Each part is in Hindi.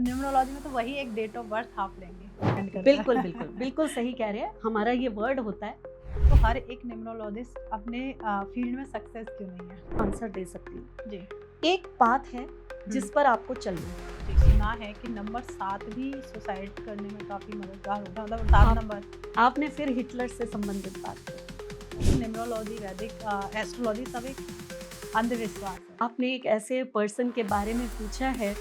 न्यूमरोलॉजी में तो वही एक डेट ऑफ बर्थ आप लेंगे, डिपेंड करता बिल्कुल है। बिल्कुल बिल्कुल सही कह रहे हैं, हमारा ये वर्ड होता है। तो हर एक न्यूमरोलॉजिस्ट अपने फील्ड में सक्सेस क्यों नहीं है? आंसर दे सकती हूँ। जी एक बात है जिस पर आपको चलना है। जी, सुना है कि नंबर 7 भी सुसाइड करने में काफ़ी मददगार होता है, मतलब 7 आप- नंबर। आपने फिर हिटलर से संबंधित बात की। न्यूमरोलॉजी, वैदिक एस्ट्रोलॉजी सब एक अंधविश्वास है। आपने एक ऐसे पर्सन के बारे में पूछा है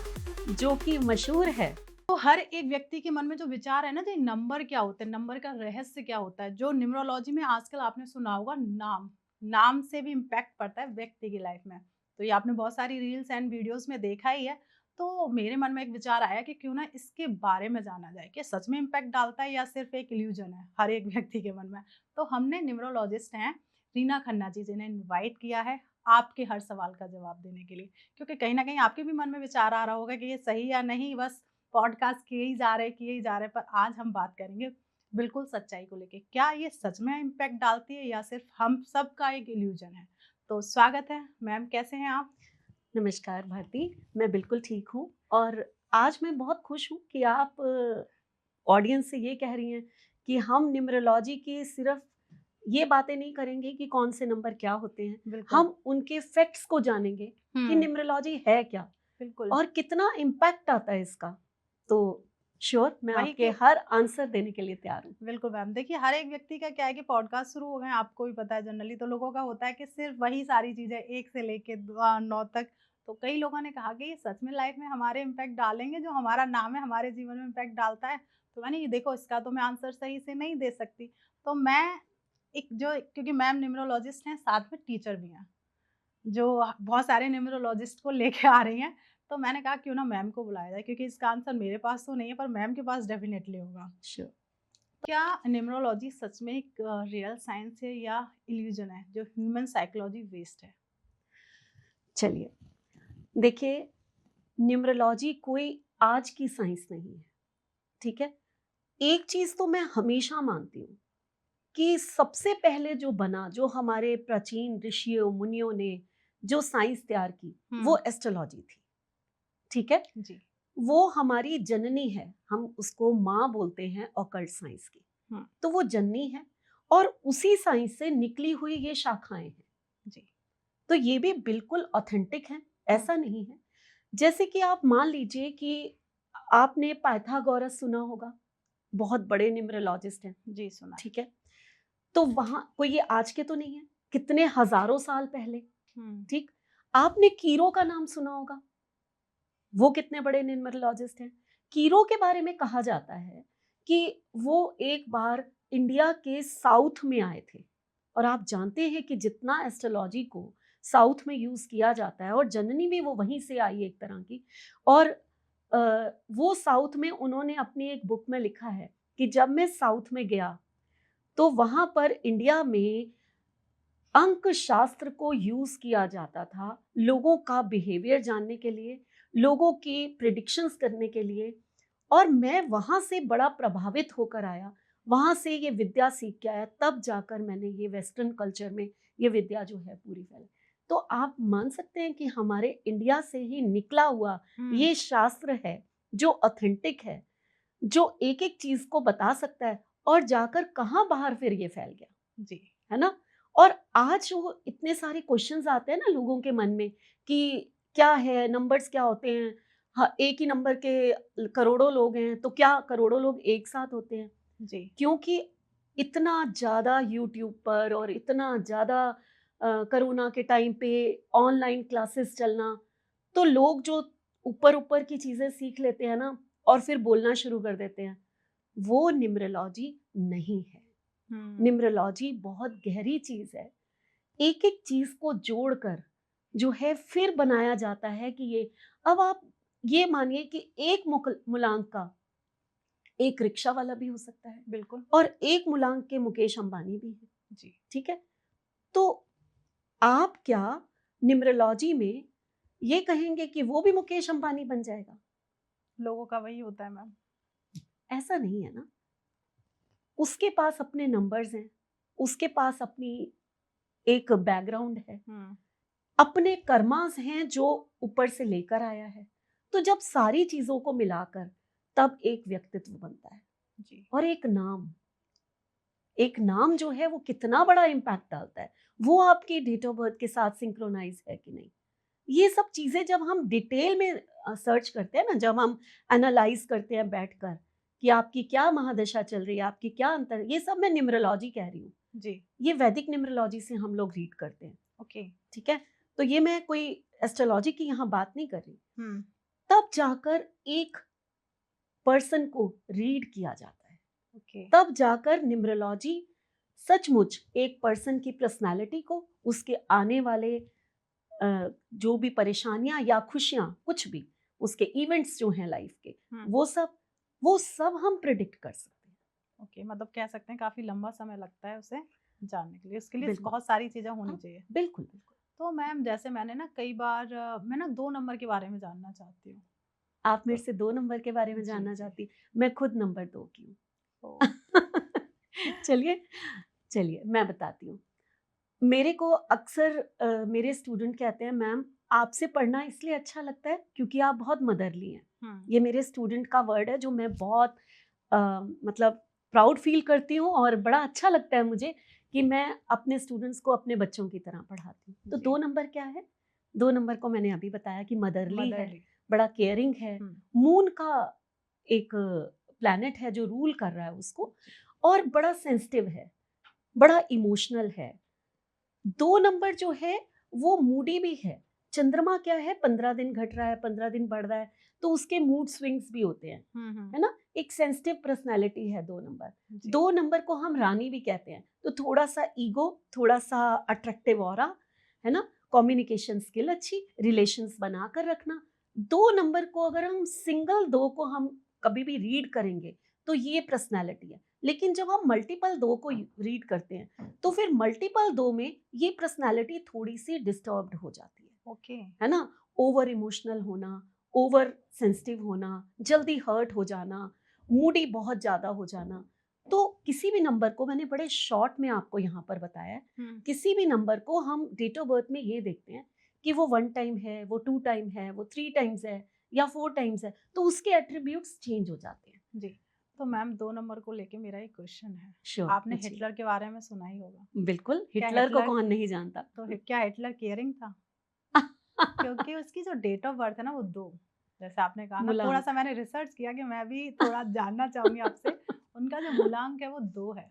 जो कि मशहूर है। तो हर एक व्यक्ति के मन में जो विचार है ना, जो नंबर क्या होते हैं, नंबर का रहस्य क्या होता है, जो न्यूमरोलॉजी में आजकल आपने सुना होगा, नाम से भी इम्पैक्ट पड़ता है व्यक्ति की लाइफ में। तो ये आपने बहुत सारी रील्स एंड वीडियोस में देखा ही है। तो मेरे मन में एक विचार आया कि क्यों ना इसके बारे में जाना जाए कि सच में इम्पैक्ट डालता है या सिर्फ एक इल्यूजन है हर एक व्यक्ति के मन में। तो हमने न्यूमरोलॉजिस्ट हैं रीना खन्ना जी, जिन्हें इन्वाइट किया है आपके हर सवाल का जवाब देने के लिए, क्योंकि कहीं ना कहीं आपके भी मन में विचार आ रहा होगा कि ये सही या नहीं, बस पॉडकास्ट किए ही जा रहे, पर आज हम बात करेंगे बिल्कुल सच्चाई को लेके। क्या ये सच में इम्पैक्ट डालती है या सिर्फ हम सब का एक इल्यूजन है? तो स्वागत है मैम, कैसे हैं आप? नमस्कार भारती, मैं बिल्कुल ठीक हूँ और आज मैं बहुत खुश हूँ कि आप ऑडियंस से ये कह रही हैं कि हम न्यूमरोलॉजी की सिर्फ ये बातें नहीं करेंगे कि कौन से नंबर क्या होते हैं, बिल्कुल। हम उनके फैक्ट्स को जानेंगे कि न्यूमरोलॉजी है क्या बिल्कुल और कितना इम्पैक्ट आता है इसका। तो श्योर, मैं वही आपके कि हर आंसर देने के लिए तैयार हूँ। बिल्कुल मैम, देखिए हर एक व्यक्ति का क्या है कि पॉडकास्ट शुरू हो गए हैं, आपको भी पता है, जनरली तो लोगों का होता है कि सिर्फ वही सारी चीजें 1 से लेके 9 तक। तो कई लोगों ने कहा कि ये सच में लाइफ में हमारे इम्पैक्ट डालेंगे, जो हमारा नाम है हमारे जीवन में इम्पैक्ट डालता है? तो मैंने ये देखो, इसका तो मैं आंसर सही से नहीं दे सकती। तो मैं एक जो, क्योंकि मैम न्यूमरोलॉजिस्ट हैं, साथ में टीचर भी हैं, जो बहुत सारे न्यूमरोलॉजिस्ट को लेके आ रही हैं। तो मैंने कहा क्यों ना मैम को बुलाया जाए, क्योंकि इसका आंसर मेरे पास तो नहीं है, पर मैम के पास डेफिनेटली होगा। श्योर। क्या न्यूमरोलॉजी सच में एक रियल साइंस है या इल्यूजन है जो ह्यूमन साइकोलॉजी वेस्ट है? चलिए, देखिए, न्यूमरोलॉजी कोई आज की साइंस नहीं है, ठीक है। एक चीज तो मैं हमेशा मानती हूँ कि सबसे पहले जो बना, जो हमारे प्राचीन ऋषियों मुनियों ने जो साइंस तैयार की, वो एस्ट्रोलॉजी थी, ठीक है। जी। वो हमारी जननी है, हम उसको माँ बोलते हैं ऑकल्ट साइंस की। तो वो जननी है और उसी साइंस से निकली हुई ये शाखाएं हैं। जी। तो ये भी बिल्कुल ऑथेंटिक है, ऐसा नहीं है। जैसे कि आप मान लीजिए कि आपने पाइथागोरस सुना होगा, बहुत बड़े न्यूमरोलॉजिस्ट हैं, जी सुना है। ठीक है। तो वहां कोई ये आज के तो नहीं है, कितने हजारों साल पहले, ठीक। आपने कीरो का नाम सुना होगा, वो कितने बड़े न्यूमरोलॉजिस्ट हैं। कीरो के बारे में कहा जाता है कि वो एक बार इंडिया के साउथ में आए थे, और आप जानते हैं कि जितना एस्ट्रोलॉजी को साउथ में यूज किया जाता है, और जननी भी वो वहीं से आई एक तरह की। और वो साउथ में उन्होंने अपनी एक बुक में लिखा है कि जब मैं साउथ में गया तो वहां पर इंडिया में अंक शास्त्र को यूज किया जाता था लोगों का बिहेवियर जानने के लिए, लोगों की प्रिडिक्शंस करने के लिए। और मैं वहां से बड़ा प्रभावित होकर आया, वहां से ये विद्या सीख के आया, तब जाकर मैंने ये वेस्टर्न कल्चर में ये विद्या जो है पूरी फैलाई। तो आप मान सकते हैं कि हमारे इंडिया से ही निकला हुआ ये शास्त्र है जो ऑथेंटिक है, जो एक एक चीज को बता सकता है, और जाकर कहाँ बाहर फिर ये फैल गया, जी। है ना। और आज वो इतने सारे क्वेश्चंस आते हैं ना लोगों के मन में कि क्या है, नंबर्स क्या होते हैं। हाँ, एक ही नंबर के करोड़ों लोग हैं, तो क्या करोड़ों लोग एक साथ होते हैं? जी। क्योंकि इतना ज़्यादा यूट्यूब पर और इतना ज़्यादा कोरोना के टाइम पे ऑनलाइन क्लासेस चलना, तो लोग जो ऊपर ऊपर की चीज़ें सीख लेते हैं ना, और फिर बोलना शुरू कर देते हैं, वो न्यूमरोलॉजी नहीं है। न्यूमरोलॉजी बहुत गहरी चीज है, एक एक चीज को जोड़कर जो है फिर बनाया जाता है कि ये। अब आप ये मानिए कि एक मूलांक का एक रिक्शा वाला भी हो सकता है, बिल्कुल। और एक मूलांक के मुकेश अंबानी भी है, जी। ठीक है। तो आप क्या न्यूमरोलॉजी में ये कहेंगे कि वो भी मुकेश अंबानी बन जाएगा? लोगों का वही होता है मैम। ऐसा नहीं है ना। उसके पास अपने नंबर्स हैं, उसके पास अपनी एक बैकग्राउंड है, अपने कर्मास हैं जो ऊपर से लेकर आया है। तो जब सारी चीजों को मिलाकर तब एक व्यक्तित्व बनता है। जी। और एक नाम जो है वो कितना बड़ा इम्पैक्ट डालता है, वो आपकी डेट ऑफ बर्थ के साथ सिंक्रोनाइज है कि नहीं। ये सब चीजें जब हम डिटेल में सर्च करते हैं ना, जब हम एनालाइज करते हैं बैठकर कि आपकी क्या महादशा चल रही है, आपकी क्या अंतर, ये सब मैं न्यूमरोलॉजी कह रही हूँ। जी। ये वैदिक न्यूमरोलॉजी से हम लोग रीड करते हैं। ओके। ठीक है, तो ये मैं कोई एस्ट्रोलॉजी की यहाँ बात नहीं कर रही। हम्म। तब जाकर एक पर्सन को रीड किया जाता है, ओके। तब जाकर न्यूमरोलॉजी सचमुच एक पर्सन की पर्सनालिटी को, उसके आने वाले जो भी परेशानियां या खुशियां, कुछ भी उसके इवेंट्स जो हैं लाइफ के, वो सब हम प्रिडिक्ट कर सकते हैं। ओके, मतलब कह सकते हैं काफी लंबा समय लगता है उसे जानने के लिए, उसके लिए बिल्कुल। बहुत सारी चीजें होनी हाँ, चाहिए। बिल्कुल बिल्कुल। तो मैम जैसे मैंने ना कई बार मैं ना 2 नंबर के बारे में जानना चाहती हूँ। आप तो मेरे से 2 नंबर के बारे में जी, जानना जी। चाहती, मैं खुद नंबर 2 की हूँ। तो चलिए चलिए मैं बताती हूँ। मेरे को अक्सर मेरे स्टूडेंट कहते हैं, मैम आपसे पढ़ना इसलिए अच्छा लगता है क्योंकि आप बहुत मदरली हैं। हुँ, ये मेरे स्टूडेंट का वर्ड है जो मैं बहुत मतलब प्राउड फील करती हूँ, और बड़ा अच्छा लगता है मुझे कि मैं अपने स्टूडेंट्स को अपने बच्चों की तरह पढ़ाती हूँ। तो जी। 2 नंबर क्या है? 2 नंबर को मैंने अभी बताया कि मदरली है, मदरली। बड़ा केयरिंग है, हुँ, मून का एक प्लैनेट है जो रूल कर रहा है उसको, और बड़ा सेंसिटिव है, बड़ा इमोशनल है। 2 नंबर जो है वो मूडी भी है। चंद्रमा क्या है, 15 दिन घट रहा है, 15 दिन बढ़ रहा है, तो उसके मूड स्विंग्स भी होते हैं, हुँ, हुँ। है ना? एक सेंसिटिव पर्सनैलिटी है 2 नंबर। जी। 2 नंबर को हम रानी भी कहते हैं, तो थोड़ा-सा ईगो, थोड़ा-सा अट्रैक्टिव ऑरा, है ना? कम्युनिकेशन स्किल अच्छी, रिलेशंस बनाकर रखना। 2 नंबर को अगर हम सिंगल 2 को हम कभी भी रीड करेंगे, तो ये पर्सनैलिटी है। लेकिन जब हम मल्टीपल 2 को रीड करते हैं, तो फिर मल्टीपल 2 में ये पर्सनैलिटी थोड़ी-सी डिस्टर्ब्ड हो जाती ओके। है ना? ओवर इमोशनल होना, ओवर सेंसिटिव होना, जल्दी हर्ट हो जाना, मूडी बहुत ज़्यादा हो जाना। तो किसी भी नंबर को, मैंने बड़े शॉर्ट में आपको यहाँ पर बताया है, हुँ, किसी भी नंबर को हम डेट ऑफ बर्थ में ये देखते हैं कि वो 1 टाइम है, वो 2 टाइम है, वो 3 टाइम्स है या 4 टाइम्स है, तो उसके एट्रीब्यूट्स चेंज हो जाते हैं। जी। तो मैम 2 नंबर को लेके मेरा एक क्वेश्चन है। श्योर, आपने पूछिए। हिटलर के बारे में सुना ही होगा। बिल्कुल, क्या हिटलर को हिटलर कौन नहीं जानता? क्या हिटलर केयरिंग था? क्योंकि उसकी जो डेट ऑफ बर्थ है ना वो 2, जैसे आपने कहा ना, मूलांक। थोड़ा-सा मैंने रिसर्च किया कि मैं भी थोड़ा जानना चाहूँगी आपसे। उनका जो मूलांक है वो 2 है।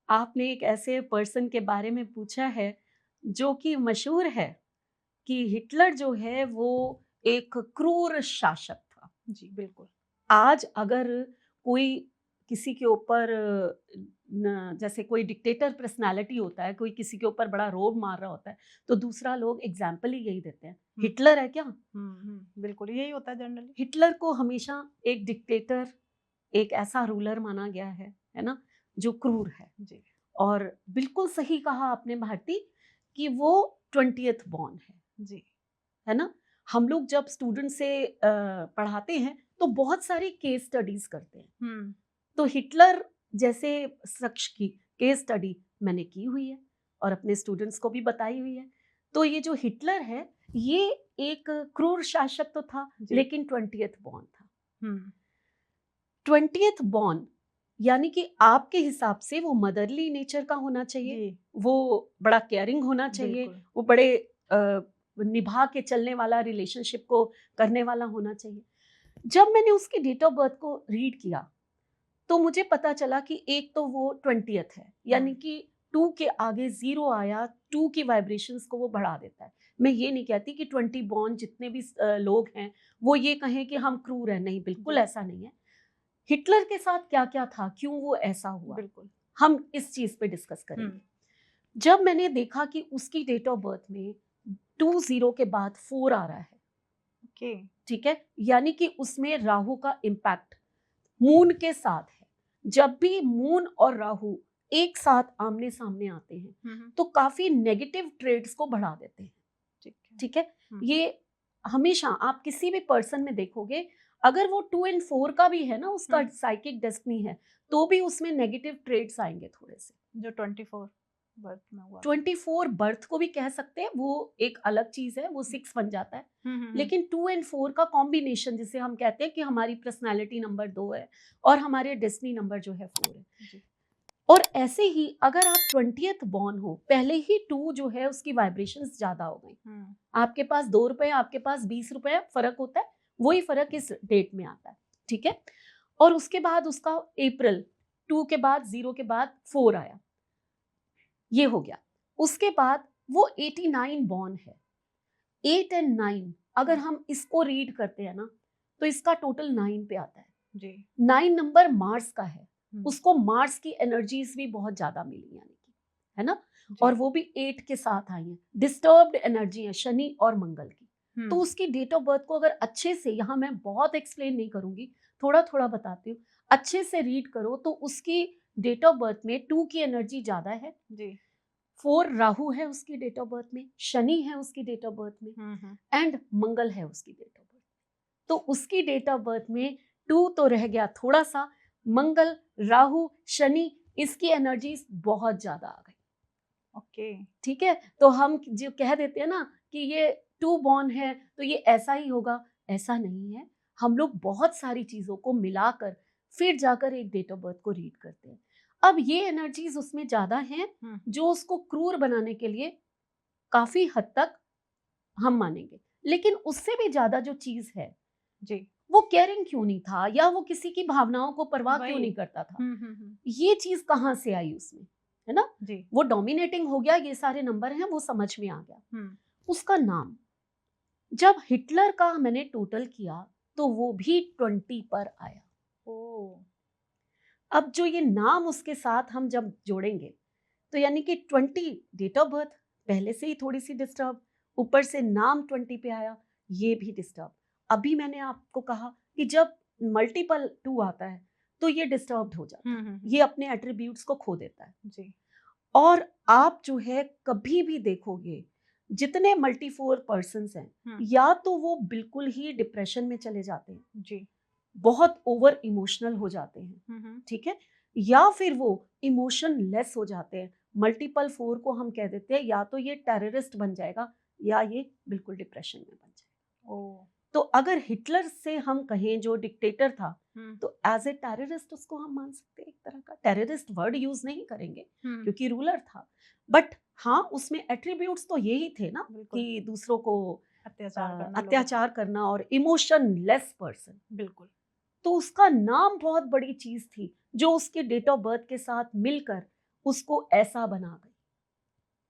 आपने एक ऐसे पर्सन के बारे में पूछा है जो कि मशहूर है कि हिटलर जो है वो एक क्रूर शासक था। जी, बिल्कुल। आज अगर कोई किसी के ऊपर जैसे कोई डिक्टेटर पर्सनालिटी होता है, कोई किसी के ऊपर बड़ा रोब मार रहा होता है, तो दूसरा लोग एग्जाम्पल ही यही देते हैं, हुँ, हिटलर है क्या? बिल्कुल यही होता है जनरली। हिटलर को हमेशा एक डिक्टेटर, एक ऐसा रूलर माना गया है ना, जो क्रूर है। जी। और बिल्कुल सही कहा आपने भारती कि वो 20th बॉर्न है ना। हम लोग जब स्टूडेंट से पढ़ाते हैं तो बहुत सारी केस स्टडीज करते हैं, हुँ, तो हिटलर जैसे शख्स की केस स्टडी मैंने की हुई है और अपने स्टूडेंट्स को भी बताई हुई है। तो ये जो हिटलर है, ये एक क्रूर शासक तो था, जी। लेकिन 20th बॉर्न था। हुँ, 20th बॉर्न यानी कि आपके हिसाब से वो मदरली नेचर का होना चाहिए, जी, वो बड़ा केयरिंग होना चाहिए, बिल्कुल। वो बड़े निभा के चलने वाला, रिलेशनशिप को करने वाला होना चाहिए। जब मैंने उसकी डेट ऑफ बर्थ को रीड किया तो मुझे पता चला कि एक तो वो 20th है, यानी कि 2 के आगे 0 आया, 2 की वाइब्रेशंस को वो बढ़ा देता है। मैं ये नहीं कहती कि 20 बॉर्न जितने भी लोग हैं वो ये कहें कि हम क्रूर हैं, नहीं, बिल्कुल जी, ऐसा नहीं है। हिटलर के साथ क्या-क्या था, क्यों वो ऐसा हुआ, बिल्कुल। हम इस चीज़ पे डिस्कस हुँ, करेंगे। जब मैंने देखा कि उसकी डेट ऑफ बर्थ में 20 के बाद 4 आ रहा है, ओके। ठीक है? यानी कि उसमें राहु का इम्पैक्ट मून के साथ है। जब भी मून और राहु एक साथ आमने-सामने आते हैं, हुँ, तो काफ़ी नेगेटिव ट्रेड्स को बढ़ा देते हैं, ठीक है। ठीक है? हुँ, ये हमेशा आप किसी भी पर्सन में देखोगे, अगर वो 2 एंड 4 का भी है ना, उसका हुँ, साइकिक डेस्टिनी है, तो भी उसमें नेगेटिव ट्रेड्स आएँगे थोड़े से। जो 24। बर्थ में हुआ। 24 बर्थ को भी कह सकते हैं, वो एक अलग चीज है, वो 6 बन जाता है। लेकिन 2 और 4 का कॉम्बिनेशन, जिसे हम कहते हैं कि हमारी पर्सनालिटी नंबर 2 है और हमारे डेस्टिनी नंबर जो है 4 है। जी। और ऐसे ही अगर आप 20th बॉर्न हो, पहले ही 2 जो है उसकी वाइब्रेशंस ज्यादा हो गई। आपके पास 2 रुपए, आपके पास 20 रुपए फर्क होता है, वही फर्क इस डेट में आता है, ठीक है। और उसके बाद उसका अप्रैल 2 के बाद 0 के बाद 4 आया, ये हो गया। उसके बाद वो 89 बॉर्न है। 8 और 9 अगर हम इसको रीड करते हैं ना, तो इसका टोटल 9 पे आता है जी। 9 नंबर मार्स का है। उसको मार्स की एनर्जीज भी बहुत ज्यादा मिली, यानी कि, है ना। और वो भी 8 के साथ आई है। डिस्टर्ब्ड एनर्जी है शनि और मंगल की। तो उसकी डेट ऑफ बर्थ को अगर अच्छे से, यहाँ मैं बहुत एक्सप्लेन नहीं करूंगी, थोड़ा थोड़ा बताती हूँ, अच्छे से रीड करो तो उसकी डेट ऑफ बर्थ में 2 की एनर्जी ज्यादा है जी। 4 राहु है उसकी डेट ऑफ बर्थ में, शनि है उसकी डेट ऑफ बर्थ में, एंड मंगल है उसकी डेट ऑफ बर्थ। तो उसकी डेट ऑफ बर्थ में 2 तो रह गया थोड़ा सा, मंगल, राहु, शनि, इसकी एनर्जीज बहुत ज्यादा आ गई। ओके। ठीक है, तो हम जो कह देते हैं ना कि ये 2 बॉर्न है तो ये ऐसा ही होगा, ऐसा नहीं है। हम लोग बहुत सारी चीजों को मिलाकर फिर जाकर एक डेट ऑफ बर्थ को रीड करते हैं। अब ये एनर्जीज उसमें ज्यादा हैं जो उसको क्रूर बनाने के लिए काफी हद तक हम मानेंगे। लेकिन उससे भी ज्यादा जो चीज है जी। वो केयरिंग क्यों नहीं था, या वो किसी की भावनाओं को परवाह क्यों नहीं करता था, ये चीज कहाँ से आई उसमें, है ना। जी। वो डोमिनेटिंग हो गया, ये सारे नंबर हैं, वो समझ में आ गया। उसका नाम जब हिटलर का मैंने टोटल किया तो वो भी 20 पर आया। ओ। अब जो ये नाम उसके साथ हम जब जोड़ेंगे तो यानी कि 20 डेट ऑफ बर्थ पहले से ही थोड़ी सी डिस्टर्ब, ऊपर से नाम 20 पे आया, ये भी डिस्टर्ब। अभी मैंने आपको कहा कि जब मल्टीपल 2 आता है तो ये डिस्टर्ब्ड हो जाता है, ये अपने एट्रीब्यूट्स को खो देता है जी। और आप जो है कभी भी देखोगे जितने मल्टी 4 पर्सन्स हैं या तो वो बिल्कुल ही डिप्रेशन में चले जाते हैं जी। बहुत ओवर इमोशनल हो जाते हैं, ठीक है, या फिर वो इमोशन लेस हो जाते हैं। मल्टीपल 4 को हम कह देते हैं या तो ये टेररिस्ट बन जाएगा या ये बिल्कुल डिप्रेशन में बन जाएगा। ओ। तो अगर हिटलर से हम कहें जो डिक्टेटर था तो एज ए टेररिस्ट उसको हम मान सकते हैं, एक तरह का टेररिस्ट वर्ड यूज नहीं करेंगे क्योंकि रूलर था, बट हाँ उसमें एट्रीब्यूट्स तो यही थे ना कि दूसरों को अत्याचार करना और इमोशन लेस पर्सन। बिल्कुल। तो उसका नाम बहुत बड़ी चीज थी जो उसके डेट ऑफ बर्थ के साथ मिलकर उसको ऐसा बना गई।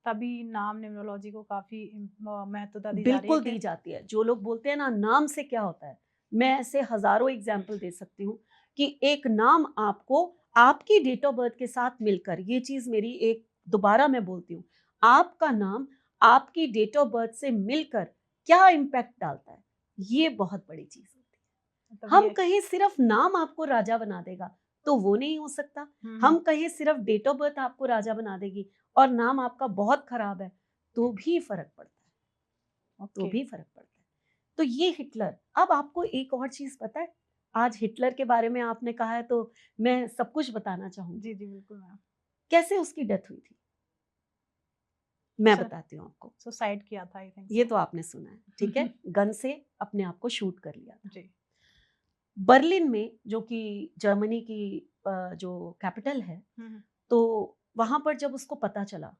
तभी नाम न्यूमरोलॉजी को काफी महत्वता दी बिल्कुल दी जाती है। जो लोग बोलते हैं ना नाम से क्या होता है, मैं ऐसे हजारों एग्जाम्पल दे सकती हूँ कि एक नाम आपको आपकी डेट ऑफ बर्थ के साथ मिलकर, ये चीज मेरी एक दोबारा मैं बोलती हूँ, आपका नाम आपकी डेट ऑफ बर्थ से मिलकर क्या इम्पैक्ट डालता है, ये बहुत बड़ी चीज होती है। हम कहें सिर्फ नाम आपको राजा बना देगा तो वो नहीं हो सकता। हम कहें सिर्फ डेट ऑफ बर्थ आपको राजा बना देगी और नाम आपका बहुत खराब है तो भी फर्क पड़ता है, तो भी फर्क पड़ता है। तो ये हिटलर। अब आपको एक और चीज पता है, आज हिटलर के बारे में आपने कहा है तो मैं सब कुछ बताना चाहूंगी। जी जी बिल्कुल मैम। कैसे उसकी डेथ हुई थी मैं बताती हूँ आपको। सुसाइड किया था आई थिंक। ये तो आपने सुना है, ठीक है, गन से अपने आप को शूट कर लिया था। जी। बर्लिन में, जो कि जर्मनी की जो कैपिटल है, तो वहां पर जब उसको पता चला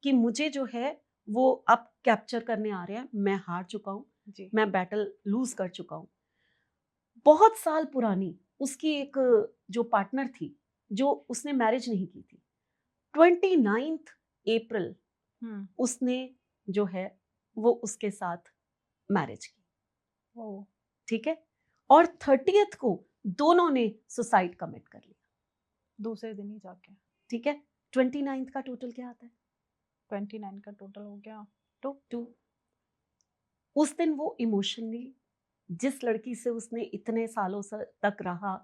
कि मुझे जो है वो अब कैप्चर करने आ रहे हैं, मैं हार चुका हूँ, मैं बैटल लूज कर चुका हूँ। बहुत साल पुरानी उसकी एक जो पार्टनर थी, जो उसने मैरिज नहीं की थी, 29 अप्रैल उसने जो है वो उसके साथ मैरिज की, ठीक है, और 30th को दोनों ने सुसाइड कमिट कर लिया दूसरे दिन ही जाके, ठीक है। 29 का टोटल क्या आता है? 29 का टोटल हो गया 2। उस दिन वो इमोशनली जिस लड़की से उसने इतने सालों तक रहा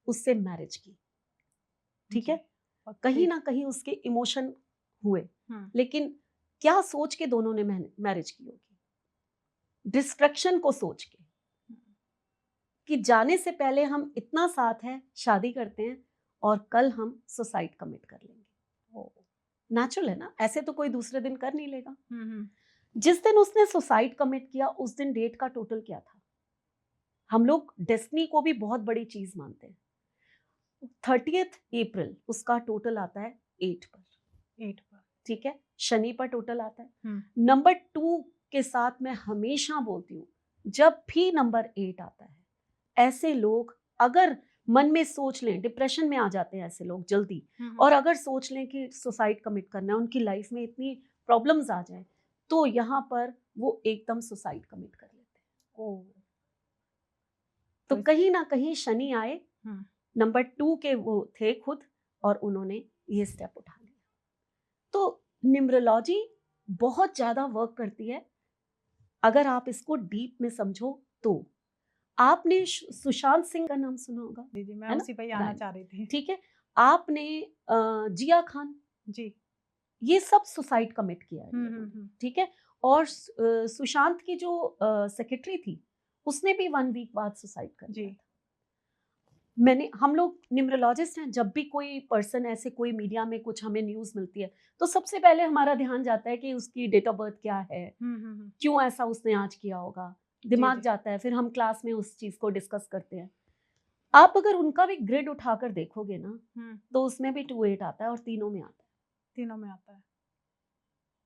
उससे मैरिज की, ठीक है, कहीं ना कहीं उसके इमोशन हुए, लेकिन क्या सोच के दोनों ने मैरिज की होगी? डिस्ट्रक्शन को सोच के कि जाने से पहले हम इतना साथ हैं, शादी करते हैं और कल हम सुसाइड कमिट कर लेंगे। नेचुरल है ना, ऐसे तो कोई दूसरे दिन कर नहीं लेगा। हम्म। जिस दिन उसने सुसाइड कमिट किया उस दिन डेट का टोटल क्या था? हम लोग डेस्टिनी को भी बहुत बड़ी चीज मानते हैं। 30 अप्रैल उसका टोटल आता है 8 पर, 8 पर। ठीक है, शनि पर टोटल आता है। हम्म। नंबर 2 के साथ मैं हमेशा बोलती हूँ, जब भी नंबर 8 आता है, ऐसे लोग अगर मन में सोच लें, डिप्रेशन में आ जाते हैं ऐसे लोग जल्दी, और अगर सोच लें कि सुसाइड कमिट करना है, उनकी लाइफ में इतनी प्रॉब्लम्स आ जाए, तो यहाँ पर वो एकदम सुसाइड कमिट कर लेते हैं। ओ, तो तो कहीं ना कहीं शनि आए, हम्म, नंबर 2 के वो थे खुद, और उन्होंने ये स्टेप उठा लिया। तो न्यूमरोलॉजी बहुत ज्यादा वर्क करती है अगर आप इसको डीप में समझो तो। आपने सुशांत सिंह का नाम सुना होगा, जी जी, मैं है ना, उसी पे ही आना राइट, चाह रही थी। ठीक है। आपने जिया खान, जी। ये सब सुसाइड कमिट किया है लोगों ने, हम्म। ठीक है। और सुशांत की जो सेक्रेटरी थी, उसने भी 1 वीक बाद सुसाइड कर जी। लिया था। हम लोग न्यूमरोलॉजिस्ट हैं, जब भी कोई पर्सन ऐसे, कोई मीडिया में कुछ हमें न्यूज़ मिलती है, तो सबसे पहले हमारा ध्यान जाता है कि उसकी डेट ऑफ बर्थ क्या है, क्यों ऐसा उसने आज किया होगा, दिमाग जी। जाता है, फिर हम क्लास में उस चीज़ को डिस्कस करते हैं। आप अगर उनका भी ग्रिड उठाकर देखोगे ना, तो उसमें भी 2-8 आता है और तीनों में आता है। तीनों में आता है।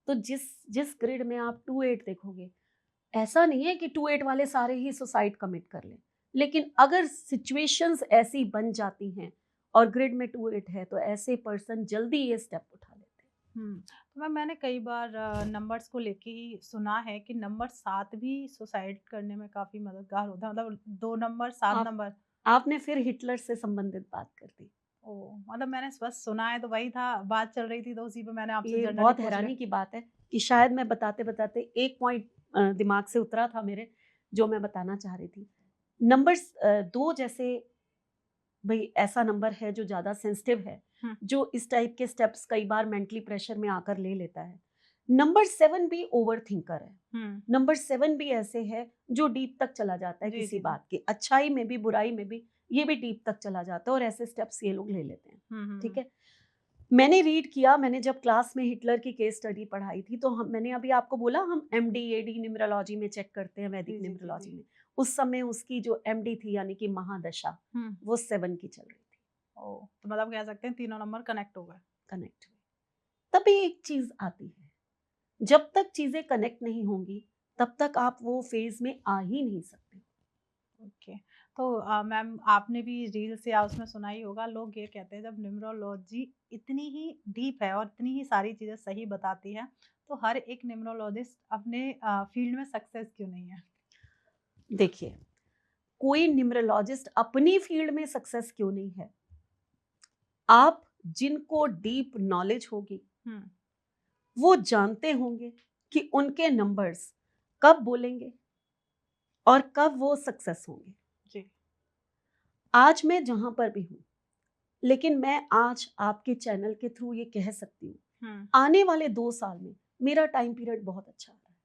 तो जिस जिस ग्रिड में आप 2-8 देखोगे, ऐसा नहीं है कि 2-8 वाले सारे ही सुसाइड कमिट कर लें, लेकिन अगर सिचुएशंस ऐसी बन जाती हैं और ग्रिड में 2-8 है, तो ऐसे पर्सन जल्दी ये स्टेप उठा लेते हैं। तो मैंने कई बार नंबर्स को लेके ही सुना है कि नंबर 7 भी सुसाइड करने में काफ़ी मददगार होता है, मतलब 2 नंबर, 7 आप नंबर। आपने फिर हिटलर से संबंधित बात कर दी। ओह! मतलब मैंने बस सुना है, तो वही था, बात चल रही थी तो उसी पे मैंने आपसे ये जनरली बहुत पूछ लिया। हैरानी की बात है कि शायद मैं बताते-बताते एक पॉइंट दिमाग से उतरा था मेरे, जो मैं बताना चाह रही थी। नंबर्स 2 जैसे, भई ऐसा नंबर है जो ज़्यादा सेंसिटिव है, हुँ, जो इस टाइप के स्टेप्स कई बार मेंटली प्रेशर में आकर ले लेता है। नंबर 7 भी ओवरथिंकर है। हुँ। नंबर 7 भी ऐसे है जो डीप तक चला जाता है जी, किसी जी, जी। बात की, अच्छाई में भी, बुराई में भी, ये भी डीप तक चला जाता है और ऐसे स्टेप्स ये लोग ले लेते हैं, ठीक है। मैंने रीड किया, मैंने जब क्लास में हिटलर की केस स्टडी पढ़ाई थी, तो मैंने अभी आपको बोला हम एमडी-एडी न्यूमरोलॉजी में चेक करते हैं, वैदिक जी, जी, जी, न्यूमरोलॉजी जी। में। उस समय उसकी जो एमडी थी, यानी कि महादशा, हुँ। वो 7 की चल रही थी, ओह! तो मतलब कह सकते हैं तीनों नंबर कनेक्ट हो गए। कनेक्ट हुई। तभी एक चीज आती है, जब तक चीजें कनेक्ट नहीं होंगी, तब तक आप वो फेज में आ ही नहीं सकते। ओके। तो मैम, आपने भी रील्स या उसमें सुना ही होगा, लोग ये कहते हैं जब न्यूमरोलॉजी इतनी ही डीप है और इतनी ही सारी चीज़ें सही बताती है, तो हर एक न्यूमरोलॉजिस्ट अपने फील्ड में सक्सेस क्यों नहीं है? देखिए, कोई न्यूमरोलॉजिस्ट अपनी फील्ड में सक्सेस क्यों नहीं है, आप जिनको डीप नॉलेज होगी, हुँ, वो जानते होंगे कि उनके नंबर्स कब बोलेंगे और कब वो सक्सेस होंगे। जी। आज मैं जहां पर भी हूं, लेकिन मैं आज आपके चैनल के थ्रू ये कह सकती हूँ, हुँ। आने वाले 2 साल में मेरा टाइम पीरियड बहुत अच्छा आ रहा है,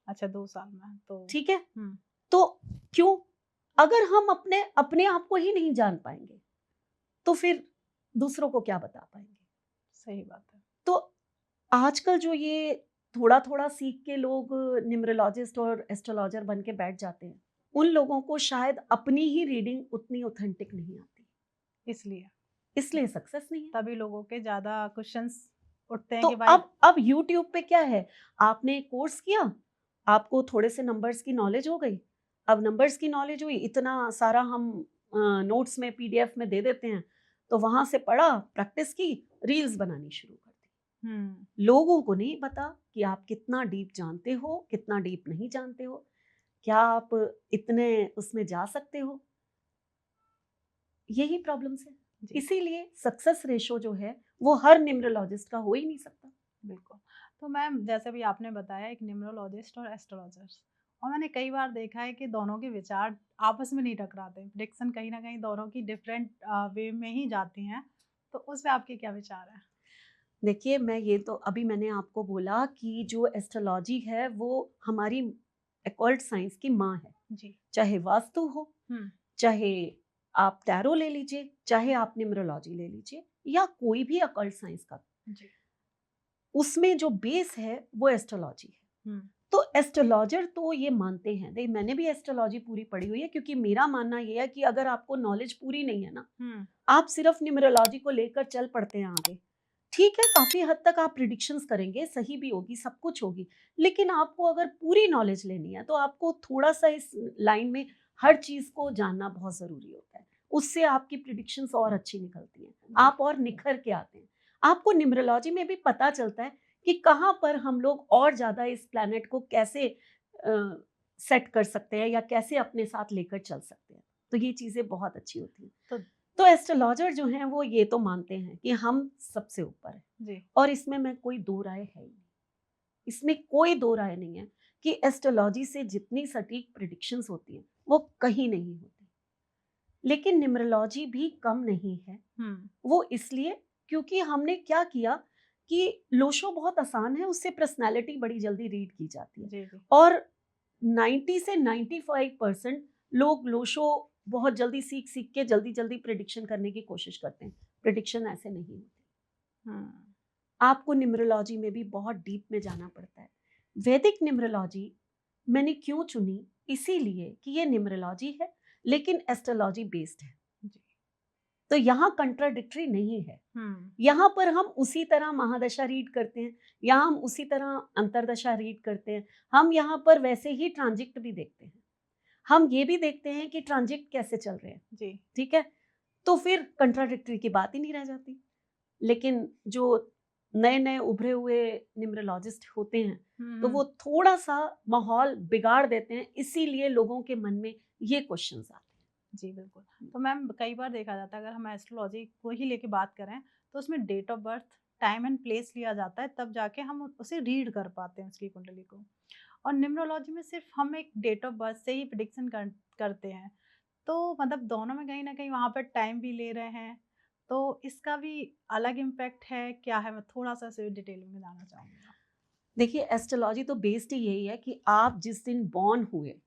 अच्छा, 2 साल में तो ठीक है। हुँ, तो क्यों, अगर हम अपने अपने आप को ही नहीं जान पाएंगे, तो फिर दूसरों को क्या बता पाएंगे। सही बात है। तो आजकल जो ये थोड़ा थोड़ा सीख के लोग न्यूमरोलॉजिस्ट और एस्ट्रोलॉजर बन के बैठ जाते हैं, उन लोगों को शायद अपनी ही रीडिंग उतनी ऑथेंटिक नहीं आती, इसलिए इसलिए सक्सेस नहीं है। तभी लोगों के ज़्यादा क्वेश्चंस उठते हैं तो कि भाई। अब यूट्यूब पे क्या है, आपने कोर्स किया, आपको थोड़े से नंबर्स की नॉलेज हो गई, अब नंबर्स की नॉलेज हुई, इतना सारा हम नोट्स में, पीडीएफ में दे देते हैं, तो वहां से पढ़ा, प्रैक्टिस की, रील्स बनानी शुरू कर दी। हुँ, लोगों को नहीं पता कि आप कितना डीप जानते हो, कितना डीप नहीं जानते हो, क्या आप इतने उसमें जा सकते हो, यही प्रॉब्लम्स है। जी। इसीलिए सक्सेस रेशो जो है वो हर न्यूमरोलॉजिस्ट का हो ही नहीं सकता। बिल्कुल। तो मैम, जैसे भी आपने बताया, एक न्यूमरोलॉजिस्ट और एस्ट्रोलॉजर्स, और मैंने कई बार देखा है कि दोनों के विचार आपस में नहीं टकराते। प्रेडिक्शन कहीं न कहीं दोनों की डिफरेंट वे में ही जाती हैं। तो उस पे आपके क्या विचार हैं? देखिए, मैं ये तो अभी मैंने आपको बोला कि जो एस्ट्रोलॉजी है वो हमारी अकल्ट साइंस की माँ है। जी। चाहे वास्तु हो, हुँ, चाहे आप टैरो ले लीजिए, चाहे आप न्यूमरोलॉजी ले लीजिए, या कोई भी अकल्ट साइंस का। जी। उसमें जो बेस है वो एस्ट्रोलॉजी है। तो एस्ट्रोलॉजर तो ये मानते हैं, देख मैंने भी एस्ट्रोलॉजी पूरी पढ़ी हुई है, क्योंकि मेरा मानना ये है कि अगर आपको नॉलेज पूरी नहीं है ना, आप सिर्फ न्यूमरोलॉजी को लेकर चल पड़ते हैं आगे, ठीक है, काफी हद तक आप प्रिडिक्शंस करेंगे, सही भी होगी, सब कुछ होगी, लेकिन आपको अगर पूरी नॉलेज लेनी है तो आपको थोड़ा सा इस लाइन में हर चीज को जानना बहुत जरूरी होता है। उससे आपकी प्रिडिक्शंस और अच्छी निकलती हैं, आप और निखर के आते हैं। आपको न्यूमरोलॉजी में भी पता चलता है कि कहाँ पर हम लोग और ज्यादा इस प्लैनेट को कैसे सेट कर सकते हैं या कैसे अपने साथ लेकर चल सकते हैं। तो ये चीजें बहुत अच्छी होती हैं। तो एस्ट्रोलॉजर जो हैं वो ये तो मानते हैं कि हम सबसे ऊपर है जी। और इसमें मैं कोई दो राय है ही नहीं, इसमें कोई दो राय नहीं है कि एस्ट्रोलॉजी से जितनी सटीक प्रिडिक्शंस होती हैं वो कहीं नहीं होती। लेकिन न्यूमरोलॉजी भी कम नहीं है। वो इसलिए क्योंकि हमने क्या किया कि लोशो बहुत आसान है, उससे पर्सनालिटी बड़ी जल्दी रीड की जाती है। जी। और 90 से 95% लोग लोशो बहुत जल्दी सीख के जल्दी प्रेडिक्शन करने की कोशिश करते हैं। प्रेडिक्शन ऐसे नहीं होती। आपको न्यूमरोलॉजी में भी बहुत डीप में जाना पड़ता है। वैदिक न्यूमरोलॉजी मैंने क्यों चुनी, इसीलिए कि ये न्यूमरोलॉजी है लेकिन एस्ट्रोलॉजी बेस्ड है। तो यहाँ कंट्राडिक्टरी नहीं है। यहाँ पर हम उसी तरह महादशा रीड करते हैं, यहाँ हम उसी तरह अंतरदशा रीड करते हैं, हम यहाँ पर वैसे ही ट्रांजिट भी देखते हैं, हम ये भी देखते हैं कि ट्रांजिट कैसे चल रहे हैं जी, ठीक है। तो फिर कंट्राडिक्टरी की बात ही नहीं रह जाती। लेकिन जो नए नए उभरे हुए न्यूमरोलॉजिस्ट होते हैं तो वो थोड़ा सा माहौल बिगाड़ देते हैं, इसीलिए लोगों के मन में ये क्वेश्चंस आते हैं। जी बिल्कुल। तो मैम कई बार देखा जाता है, अगर हम एस्ट्रोलॉजी को ही लेके बात करें तो उसमें date of birth, time and place लिया जाता है, तब जाके हम उसे रीड कर पाते हैं उसकी कुंडली को। और न्यूमरोलॉजी में सिर्फ हम एक डेट ऑफ बर्थ से ही प्रिडिक्शन करते हैं, तो मतलब दोनों में कहीं ना कहीं वहाँ पर टाइम भी ले रहे हैं, तो इसका भी अलग इम्पैक्ट है क्या है? मैं थोड़ा सा इसे डिटेल में जानना चाहूँगी। देखिए एस्ट्रोलॉजी तो बेस्ड ही यही है कि आप जिस दिन बॉर्न हुए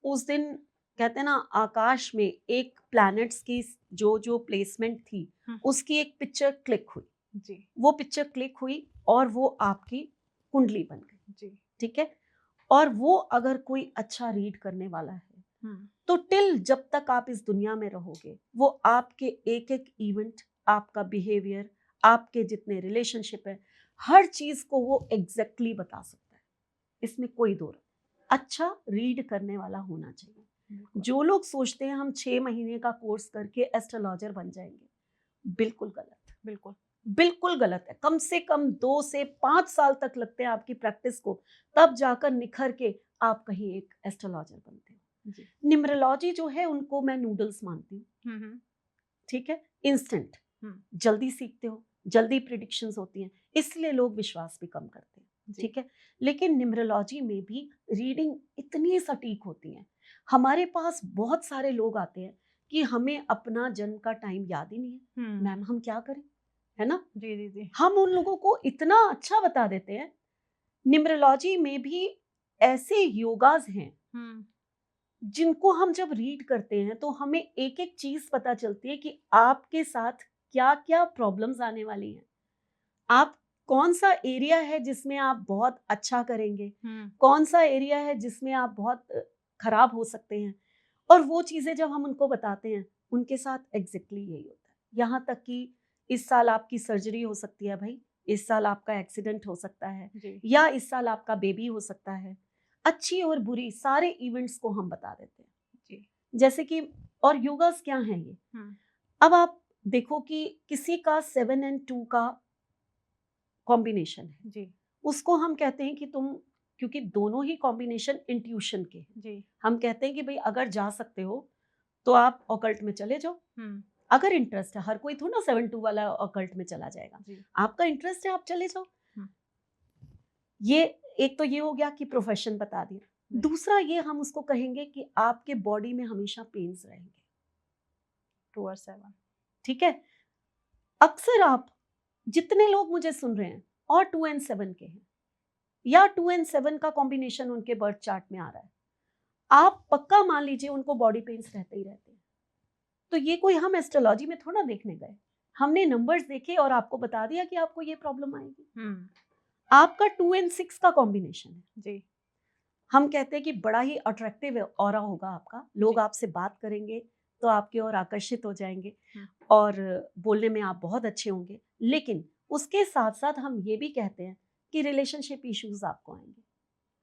उस दिन कहते हैं ना आकाश में एक प्लैनेट्स की जो जो प्लेसमेंट थी उसकी एक पिक्चर क्लिक हुई जी, वो पिक्चर क्लिक हुई और वो आपकी कुंडली बन गई जी, ठीक है। और वो अगर कोई अच्छा रीड करने वाला है तो टिल जब तक आप इस दुनिया में रहोगे वो आपके एक एक इवेंट, आपका बिहेवियर, आपके जितने रिलेशनशिप है, हर चीज को वो एग्जैक्टली बता सकता है, इसमें कोई दो अच्छा रीड करने वाला होना चाहिए। जो लोग सोचते हैं हम 6 महीने का कोर्स करके एस्ट्रोलॉजर बन जाएंगे, बिल्कुल गलत, बिल्कुल गलत है। कम से कम 2 से 5 साल तक लगते हैं आपकी प्रैक्टिस को, तब जाकर निखर के आप कहीं एक एस्ट्रोलॉजर बनते हो। न्यूमरोलॉजी जो है उनको मैं नूडल्स मानती हूँ, ठीक है, इंस्टेंट, जल्दी सीखते हो, जल्दी प्रिडिक्शंस होती हैं, इसलिए लोग विश्वास भी कम करते हैं, ठीक है। लेकिन न्यूमरोलॉजी में भी रीडिंग इतनी सटीक होती है, हमारे पास बहुत सारे लोग आते हैं कि हमें अपना जन्म का टाइम याद ही नहीं है, मैम हम क्या करें, है ना। जी। हम उन लोगों को इतना अच्छा बता देते हैं। न्यूमरोलॉजी में भी ऐसे योगास हैं जिनको हम जब रीड करते हैं तो हमें एक एक चीज पता चलती है कि आपके साथ क्या क्या प्रॉब्लम्स आने वाली हैं, आप कौन सा एरिया है जिसमें आप बहुत अच्छा करेंगे, कौन सा एरिया है जिसमें आप बहुत खराब हो सकते हैं। और वो चीजें जब हम उनको बताते हैं उनके साथ एग्जैक्टली यही होता है। यहाँ तक कि इस साल आपकी सर्जरी हो सकती है भाई, इस साल आपका एक्सीडेंट हो सकता है, या इस साल आपका बेबी हो सकता है, अच्छी और बुरी सारे इवेंट्स को हम बता देते हैं जी। जैसे कि और योगास क्या है ये, अब आप देखो कि किसी का 7 and 2 का कॉम्बिनेशन है जी, उसको हम कहते हैं कि तुम, क्योंकि दोनों ही कॉम्बिनेशन इंट्यूशन के हैं जी, हम कहते हैं कि भाई अगर जा सकते हो तो आप ऑकल्ट में चले जाओ, अगर इंटरेस्ट है, हर कोई थोड़ा ना 7-2 वाला ऑकल्ट में चला जाएगा, आपका इंटरेस्ट है आप चले जाओ। ये एक तो ये हो गया कि प्रोफेशन बता दिया, दूसरा ये हम उसको कहेंगे कि आपके बॉडी में हमेशा पेन्स रहेंगे 2 और 7, ठीक है। अक्सर आप जितने लोग मुझे सुन रहे हैं और 2 and 7 के हैं या 2 and 7 का कॉम्बिनेशन उनके बर्थ चार्ट में आ रहा है, आप पक्का मान लीजिए उनको बॉडी पेन्स रहते ही रहते हैं। तो ये कोई हम एस्ट्रोलॉजी में थोड़ा देखने गए, हमने नंबर्स देखे और आपको बता दिया कि आपको ये प्रॉब्लम आएगी। आपका 2 एंड 6 का कॉम्बिनेशन है, जी हम कहते हैं कि बड़ा ही अट्रैक्टिव ऑरा होगा आपका, लोग जी आपसे बात करेंगे तो आपकी ओर आकर्षित हो जाएंगे हम्म, और बोलने में आप बहुत अच्छे होंगे। लेकिन उसके साथ साथ हम ये भी कहते हैं कि रिलेशनशिप इश्यूज आपको आएंगे।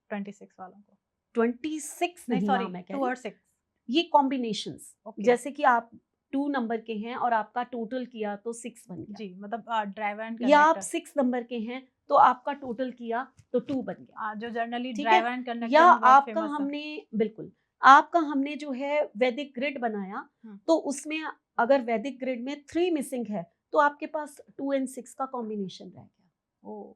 26 वालों को 26 नहीं, नहीं, सॉरी, माँ मैं कह रही हूँ, टूवर्ड 6। ये कॉम्बिनेशंस, ओके, जैसे कि आप 2 नंबर के हैं और आपका टोटल किया तो 6 बन गया, जी मतलब ड्राइवर एंड या आप कनेक्टर, 6 नंबर के हैं तो आपका टोटल किया तो 2 बन गया, जो जनरली ठीक है। ड्राइवर एंड या कनेक्टर में बहुत आपका फेमस है। हमने बिल्कुल, आपका हमने जो है वैदिक ग्रिड बनाया, हम्म, तो उसमें अगर वैदिक ग्रिड में 3 मिसिंग है तो आपके पास 2 एंड 6 का कॉम्बिनेशन रह गया। ओ,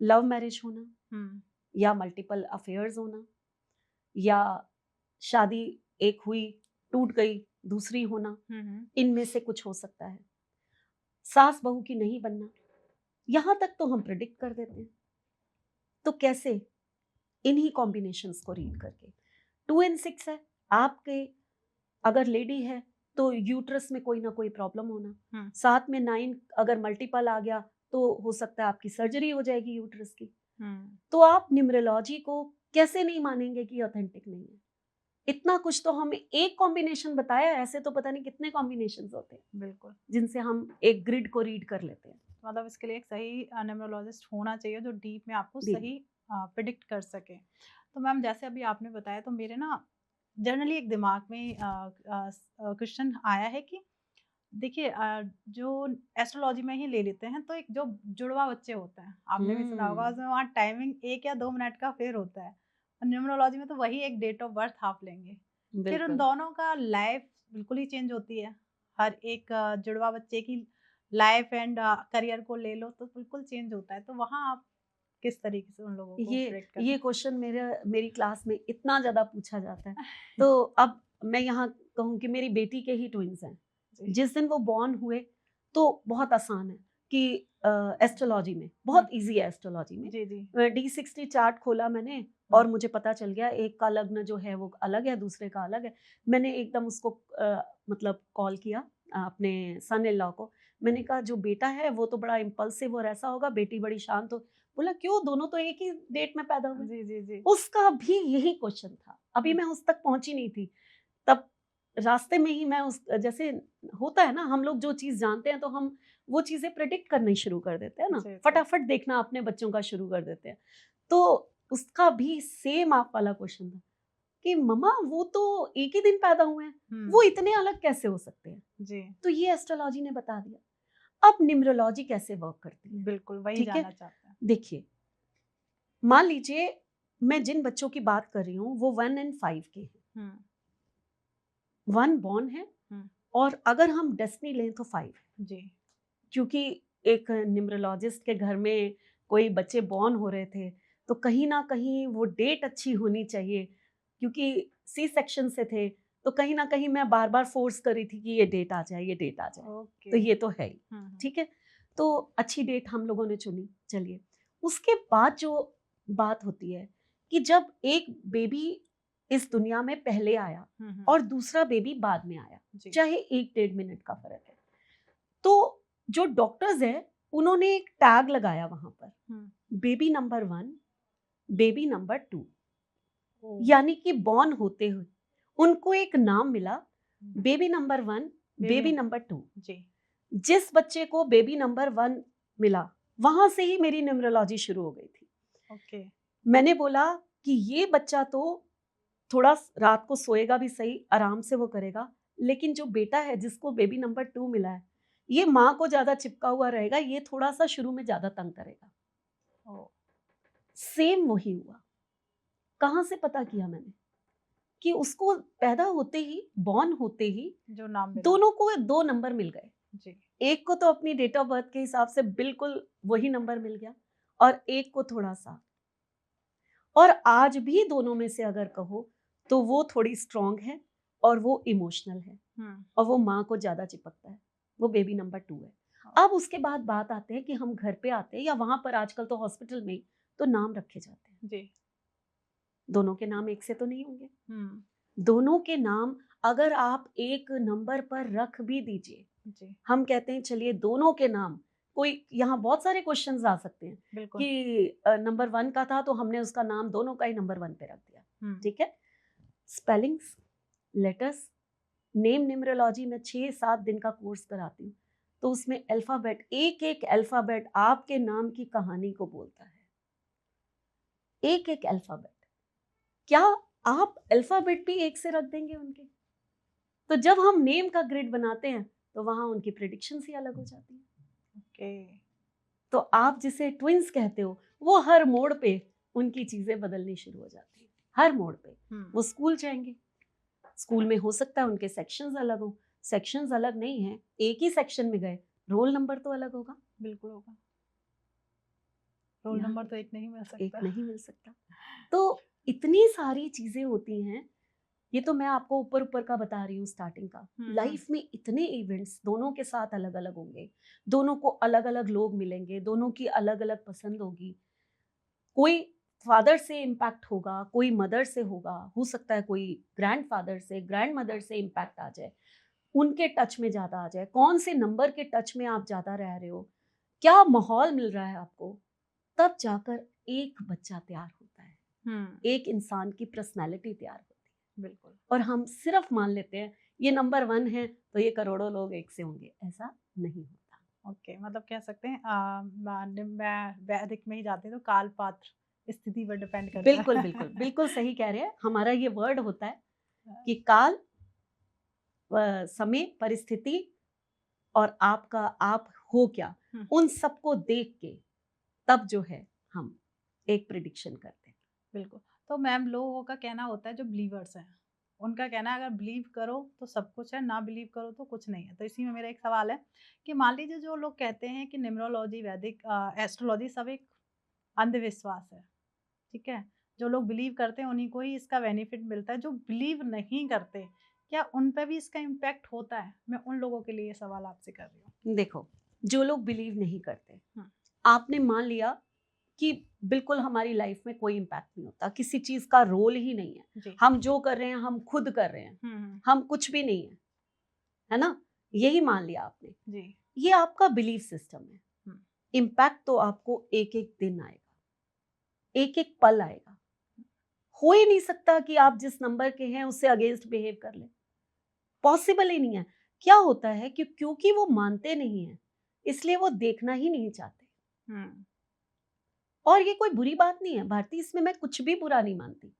लव मैरिज होना, हम्म, या मल्टीपल अफेयर्स होना, या शादी एक हुई टूट गई दूसरी होना, इनमें से कुछ हो सकता है। सास बहू की नहीं बनना, यहां तक तो हम प्रिडिक्ट कर देते हैं। तो कैसे इन्हीं कॉम्बिनेशंस को रीड करके, 2 एंड 6 है आपके, अगर लेडी है तो यूट्रस में कोई ना कोई प्रॉब्लम होना, साथ में 9 अगर मल्टीपल आ गया तो हो सकता है आपकी सर्जरी हो जाएगी यूट्रस की। तो आप न्यूमरोलॉजी को कैसे नहीं मानेंगे कि ऑथेंटिक नहीं है? इतना कुछ तो हमें एक कॉम्बिनेशन बताया, ऐसे तो पता नहीं कितने कॉम्बिनेशंस होते हैं बिल्कुल, जिनसे हम एक ग्रिड को रीड कर लेते हैं। मतलब इसके लिए एक सही न्यूमरोलॉजिस्ट होना चाहिए जो डीप में आपको जी सही प्रिडिक्ट कर सके। तो मैम जैसे अभी आपने बताया, तो मेरे ना जनरली एक दिमाग में क्वेश्चन आया है कि देखिए, जो एस्ट्रोलॉजी में ही ले लेते हैं, तो एक जो जुड़वा बच्चे होते हैं, आपने भी सुना होगा, उसमें वहाँ टाइमिंग 1 या 2 मिनट का फेर होता है, और न्यूमरोलॉजी में तो वही एक डेट ऑफ बर्थ आप लेंगे, फिर उन बिल्कुल। दोनों का लाइफ बिल्कुल ही चेंज होती है। हर एक जुड़वा बच्चे की लाइफ एंड करियर को ले लो तो बिल्कुल चेंज होता है, तो वहाँ आप किस तरीके से उन लोगों को प्रेडिक्ट करते ये हैं? क्वेश्चन मेरी क्लास में इतना ज्यादा पूछा जाता है, तो अब मैं यहाँ कहूँ कि मेरी बेटी के ही ट्विंस हैं। जी, जिस दिन वो बॉर्न हुए तो बहुत आसान है कि एस्ट्रोलॉजी में बहुत हम्म, इजी है, एस्ट्रोलॉजी में जी, जी, D60 चार्ट खोला मैंने और मुझे पता चल गया एक का लग्न जो है वो अलग है, दूसरे का अलग है। मैंने एकदम उसको मतलब कॉल किया अपने सन इन लॉ को, मैंने कहा जो बेटा है वो तो बड़ा इम्पल्सिव और ऐसा होगा, बेटी बड़ी शांत हो। बोला क्यों, दोनों तो एक ही डेट में पैदा हुए। जी, जी, जी, उसका भी यही क्वेश्चन था, अभी मैं उस तक पहुंची नहीं थी, तब रास्ते में ही मैं उस, जैसे होता है ना हम लोग जो चीज जानते हैं तो हम वो चीजें प्रेडिक्ट करनी शुरू कर देते हैं ना, जी, जी, फटाफट देखना अपने बच्चों का शुरू कर देते हैं। तो उसका भी सेम आप वाला क्वेश्चन था कि मम्मा वो तो एक ही दिन पैदा हुए हैं, वो इतने अलग कैसे हो सकते हैं? जी, तो ये एस्ट्रोलॉजी ने बता दिया। अब न्यूमरोलॉजी कैसे वर्क करती है, बिल्कुल वही ठीक है। जानना चाहते हैं। देखिए, मान लीजिए मैं जिन बच्चों की बात कर रही हूँ वो 1 एंड 5 के हैं, हम्म, 1 बॉर्न है हम्म, और अगर हम डेस्टिनी लें तो 5 है, जी, क्योंकि एक न्यूमरोलॉजिस्ट के घर में कोई बच्चे बॉर्न हो रहे थे तो कहीं ना कहीं वो डेट अच्छी होनी चाहिए, क्योंकि सी सेक्शन से थे तो कहीं ना कहीं मैं बार बार फोर्स कर रही थी कि ये डेट आ जाए, ये डेट आ जाए। तो ओके, ये तो है ही, ठीक है। तो अच्छी डेट हम लोगों ने चुनी। चलिए, उसके बाद जो बात होती है कि जब एक बेबी इस दुनिया में पहले आया और दूसरा बेबी बाद में आया, जी, चाहे 1-1.5 मिनट का फर्क है, तो जो डॉक्टर्स हैं उन्होंने एक टैग लगाया वहां पर, बेबी नंबर 1, बेबी नंबर 2, ओ, यानी कि बॉर्न होते हुए उनको एक नाम मिला, बेबी नंबर 1, बेबी नंबर 2। जी, जिस बच्चे को बेबी नंबर 1 मिला, वहां से ही मेरी न्यूमरोलॉजी शुरू हो गई थी। ओके, मैंने बोला कि ये बच्चा तो थोड़ा रात को सोएगा भी सही, आराम से वो करेगा, लेकिन जो बेटा है जिसको बेबी नंबर 2 मिला है, ये माँ को ज्यादा चिपका हुआ रहेगा, ये थोड़ा सा शुरू में ज्यादा तंग करेगा। ओ, सेम वही हुआ। कहाँ से पता किया मैंने कि उसको पैदा होते ही, बॉर्न होते ही जो नाम मिला, दोनों को 2 नंबर मिल गए। जी, एक को तो अपनी डेट ऑफ बर्थ के हिसाब से बिल्कुल वही नंबर मिल गया और एक को थोड़ा सा। और आज भी दोनों में से अगर कहो तो वो थोड़ी स्ट्रांग है और वो इमोशनल है और वो माँ को ज्यादा चिपकता है, वो बेबी नंबर 2 है। अब उसके बाद बात आते हैं कि हम घर पे आते हैं या वहां पर, आजकल तो हॉस्पिटल में तो नाम रखे जाते हैं। जी, दोनों के नाम एक से तो नहीं होंगे, दोनों के नाम अगर आप एक नंबर पर रख भी दीजिए, जी, हम कहते हैं चलिए दोनों के नाम कोई यहाँ बहुत सारे क्वेश्चंस आ सकते हैं बिल्कुल। कि नंबर 1 का था तो हमने उसका नाम दोनों का ही नंबर 1 पे रख दिया, ठीक है। स्पेलिंग्स, लेटर्स, नेम न्यूमरोलॉजी में 6-7 दिन का कोर्स कराती हूँ, तो उसमें अल्फाबेट, एक एक अल्फाबेट आपके नाम की कहानी को बोलता है, एक एक अल्फाबेट। क्या आप अल्फाबेट भी एक से रख देंगे उनके? तो जब हम नेम का ग्रिड बनाते हैं तो वहां उनकी प्रेडिक्शंस ही अलग हो जाती है। ओके। तो आप जिसे ट्विंस कहते हो, वो हर मोड़ पे उनकी चीजें बदलनी शुरू हो जाती है, हर मोड़ पे। वो स्कूल जाएंगे, स्कूल में हो सकता है उनके सेक्शंस अलग हो, सेक्शंस अलग नहीं है, एक ही सेक्शन में गए, रोल नंबर तो अलग होगा। बिल्कुल होगा, रोल नंबर तो एक नहीं मिल सकता। एक नहीं मिल सकता। तो इतनी सारी चीजें होती हैं, ये तो मैं आपको ऊपर ऊपर का बता रही हूँ स्टार्टिंग का। लाइफ में इतने इवेंट्स दोनों के साथ अलग अलग होंगे, दोनों को अलग अलग लोग मिलेंगे, दोनों की अलग अलग पसंद होगी। कोई फादर से इम्पैक्ट होगा, कोई मदर से होगा, हो सकता है कोई ग्रैंडफादर से, ग्रैंड मदर से इम्पैक्ट आ जाए, उनके टच में ज्यादा आ जाए, कौन से नंबर के टच में आप ज्यादा रह रहे हो, क्या माहौल मिल रहा है आपको, तब जाकर एक बच्चा तैयार होता है, एक इंसान की पर्सनैलिटी तैयार होती है। बिल्कुल। और हम सिर्फ मान लेते हैं ये नंबर 1 है तो ये करोड़ों लोग एक से होंगे, ऐसा नहीं होता। ओके, मतलब कह सकते हैं मैं वैदिक में ही जाती हूँ तो काल पात्र स्थिति पर डिपेंड करता बिल्कुल है। बिल्कुल बिल्कुल सही कह रहे हैं। हमारा ये वर्ड होता है कि काल, समय, परिस्थिति और आपका आप हो क्या, उन सबको देख के तब जो है हम एक प्रिडिक्शन करते हैं। बिल्कुल। तो मैम लोगों का कहना होता है जो बिलीवर्स हैं, उनका कहना है अगर बिलीव करो तो सब कुछ है, ना बिलीव करो तो कुछ नहीं है। तो इसी में मेरा एक सवाल है कि मान लीजिए जो लोग कहते हैं कि न्यूमरोलॉजी, वैदिक, एस्ट्रोलॉजी सब एक अंधविश्वास है, ठीक है? जो लोग बिलीव करते हैं उन्हीं को ही इसका बेनिफिट मिलता है, जो बिलीव नहीं करते, क्या उन पे भी इसका इम्पैक्ट होता है? मैं उन लोगों के लिए ये सवाल आपसे कर रही हूँ। देखो, जो लोग बिलीव नहीं करते, हाँ। आपने मान लिया कि बिल्कुल हमारी लाइफ में कोई इम्पैक्ट नहीं होता, किसी चीज का रोल ही नहीं है, जी। हम जो कर रहे हैं हम खुद कर रहे हैं, हम कुछ भी नहीं है ना, यही मान लिया आपने। जी। ये आपका बिलीफ सिस्टम है। इम्पैक्ट तो आपको एक एक दिन आएगा, एक एक पल आएगा। हो ही नहीं सकता कि आप जिस नंबर के हैं उससे अगेंस्ट बिहेव कर ले, पॉसिबल ही नहीं है। क्या होता है कि क्योंकि वो मानते नहीं है इसलिए वो देखना ही नहीं चाहते। और ये कोई बुरी बात नहीं है भारती, इसमें मैं कुछ भी बुरा नहीं मानती।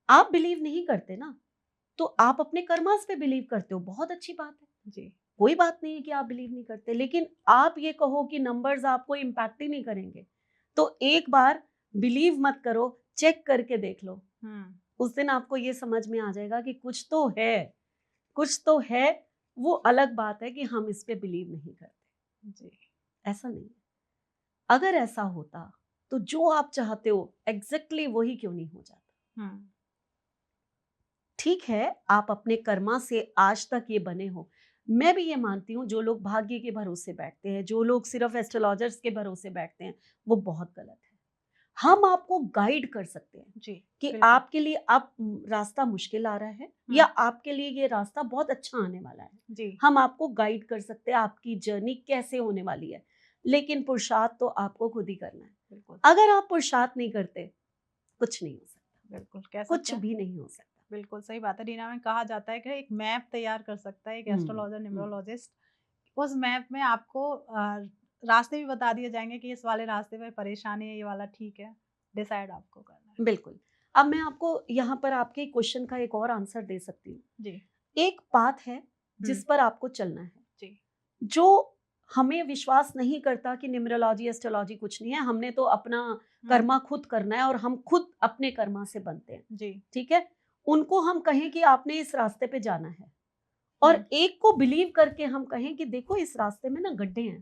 आप बिलीव नहीं करते ना, तो आप अपने कर्मास पे बिलीव करते हो, बहुत अच्छी बात है जी। कोई बात नहीं है कि आप बिलीव नहीं करते, लेकिन आप ये कहो कि नंबर्स आपको इम्पैक्ट ही नहीं करेंगे, तो एक बार बिलीव मत करो, चेक करके देख लो। उस दिन आपको ये समझ में आ जाएगा कि कुछ तो है, कुछ तो है। वो अलग बात है कि हम इस पे बिलीव नहीं करते। जी। ऐसा नहीं है। अगर ऐसा होता तो जो आप चाहते हो एग्जैक्टली वही क्यों नहीं हो जाता। ठीक है, आप अपने कर्मा से आज तक ये बने हो। मैं भी ये मानती हूँ जो लोग भाग्य के भरोसे बैठते हैं, जो लोग सिर्फ एस्ट्रोलॉजर्स के भरोसे बैठते हैं, वो बहुत गलत है। हम आपको गाइड कर सकते हैं जी, कि बिल्कुल। आपके लिए अब रास्ता मुश्किल आ रहा है या आपके लिए ये रास्ता बहुत अच्छा आने वाला है। जी। हम आपको गाइड कर सकते हैं आपकी जर्नी कैसे होने वाली है, लेकिन पुरुषार्थ तो आपको खुद ही करना है। बिल्कुल। अगर आप पुरुषार्थ नहीं करते, कुछ नहीं हो सकता। बिल्कुल, कह कुछ सकते हैं। भी नहीं हो सकता। बिल्कुल सही बात है। डीना में कहा जाता है कि एक मैप तैयार कर सकता है एक एस्ट्रोलॉजर, न्यूमरोलॉजिस्ट। उस मैप में आपको रास्ते भी बता दिए जाएंगे कि इस वाले रास्ते पे परेशानी है, ये वाला ठीक है, डिसाइड आपको करना है। बिल्कुल। अब मैं आपको यहाँ पर आपके क्वेश्चन का एक और आंसर दे सकती हूँ। जी। एक पाथ है जिस पर आपको चलना है। जी। जो हमें विश्वास नहीं करता कि न्यूमरोलॉजी, एस्ट्रोलॉजी कुछ नहीं है, हमने तो अपना कर्मा खुद करना है और हम खुद अपने कर्मा से बनते हैं। जी। ठीक है, उनको हम कहें कि आपने इस रास्ते पे जाना है, और एक को बिलीव करके हम कहें कि देखो इस रास्ते में ना गड्ढे हैं,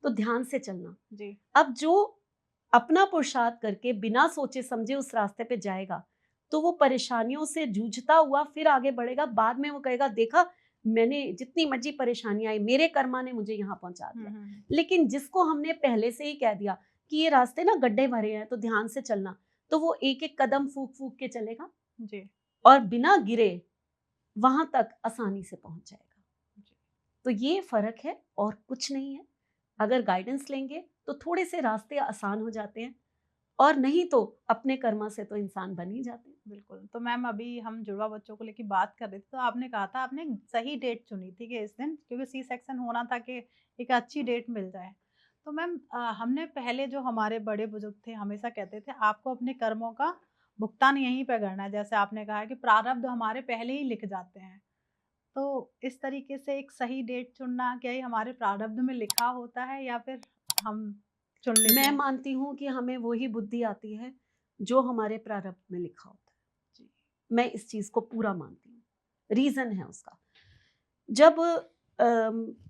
तो ध्यान से चलना। जी। अब जो अपना पुरुषार्थ करके बिना सोचे समझे उस रास्ते पे जाएगा, तो वो परेशानियों से जूझता हुआ फिर आगे बढ़ेगा। बाद में वो कहेगा देखा, मैंने जितनी मर्जी परेशानी आई, मेरे कर्मा ने मुझे यहाँ पहुंचा दिया। लेकिन जिसको हमने पहले से ही कह दिया कि ये रास्ते ना गड्ढे भरे हैं, तो ध्यान से चलना, तो वो एक एक कदम फूक फूक के चलेगा जी। और बिना गिरे वहां तक आसानी से पहुंच जाएगा। तो ये फर्क है और कुछ नहीं है। अगर गाइडेंस लेंगे तो थोड़े से रास्ते आसान हो जाते हैं, और नहीं तो अपने कर्मा से तो इंसान बन ही जाते हैं। बिल्कुल। तो मैम अभी हम जुड़वा बच्चों को लेके बात कर रहे थे, तो आपने कहा था आपने एक सही डेट चुनी थी कि इस दिन, क्योंकि सी सेक्शन होना था कि एक अच्छी डेट मिल जाए। तो मैम हमने पहले जो हमारे बड़े बुजुर्ग थे हमेशा कहते थे आपको अपने कर्मों का भुगतान यहीं पे करना है। जैसे आपने कहा कि प्रारब्ध हमारे पहले ही लिख जाते हैं। तो इस तरीके से एक सही डेट चुनना क्या ये हमारे प्रारब्ध में लिखा होता है या फिर हम चुन लेते मैं हैं? मानती हूँ कि हमें वही बुद्धि आती है जो हमारे प्रारब्ध में लिखा होता है। जी। मैं इस चीज को पूरा मानती हूँ। रीजन है उसका, जब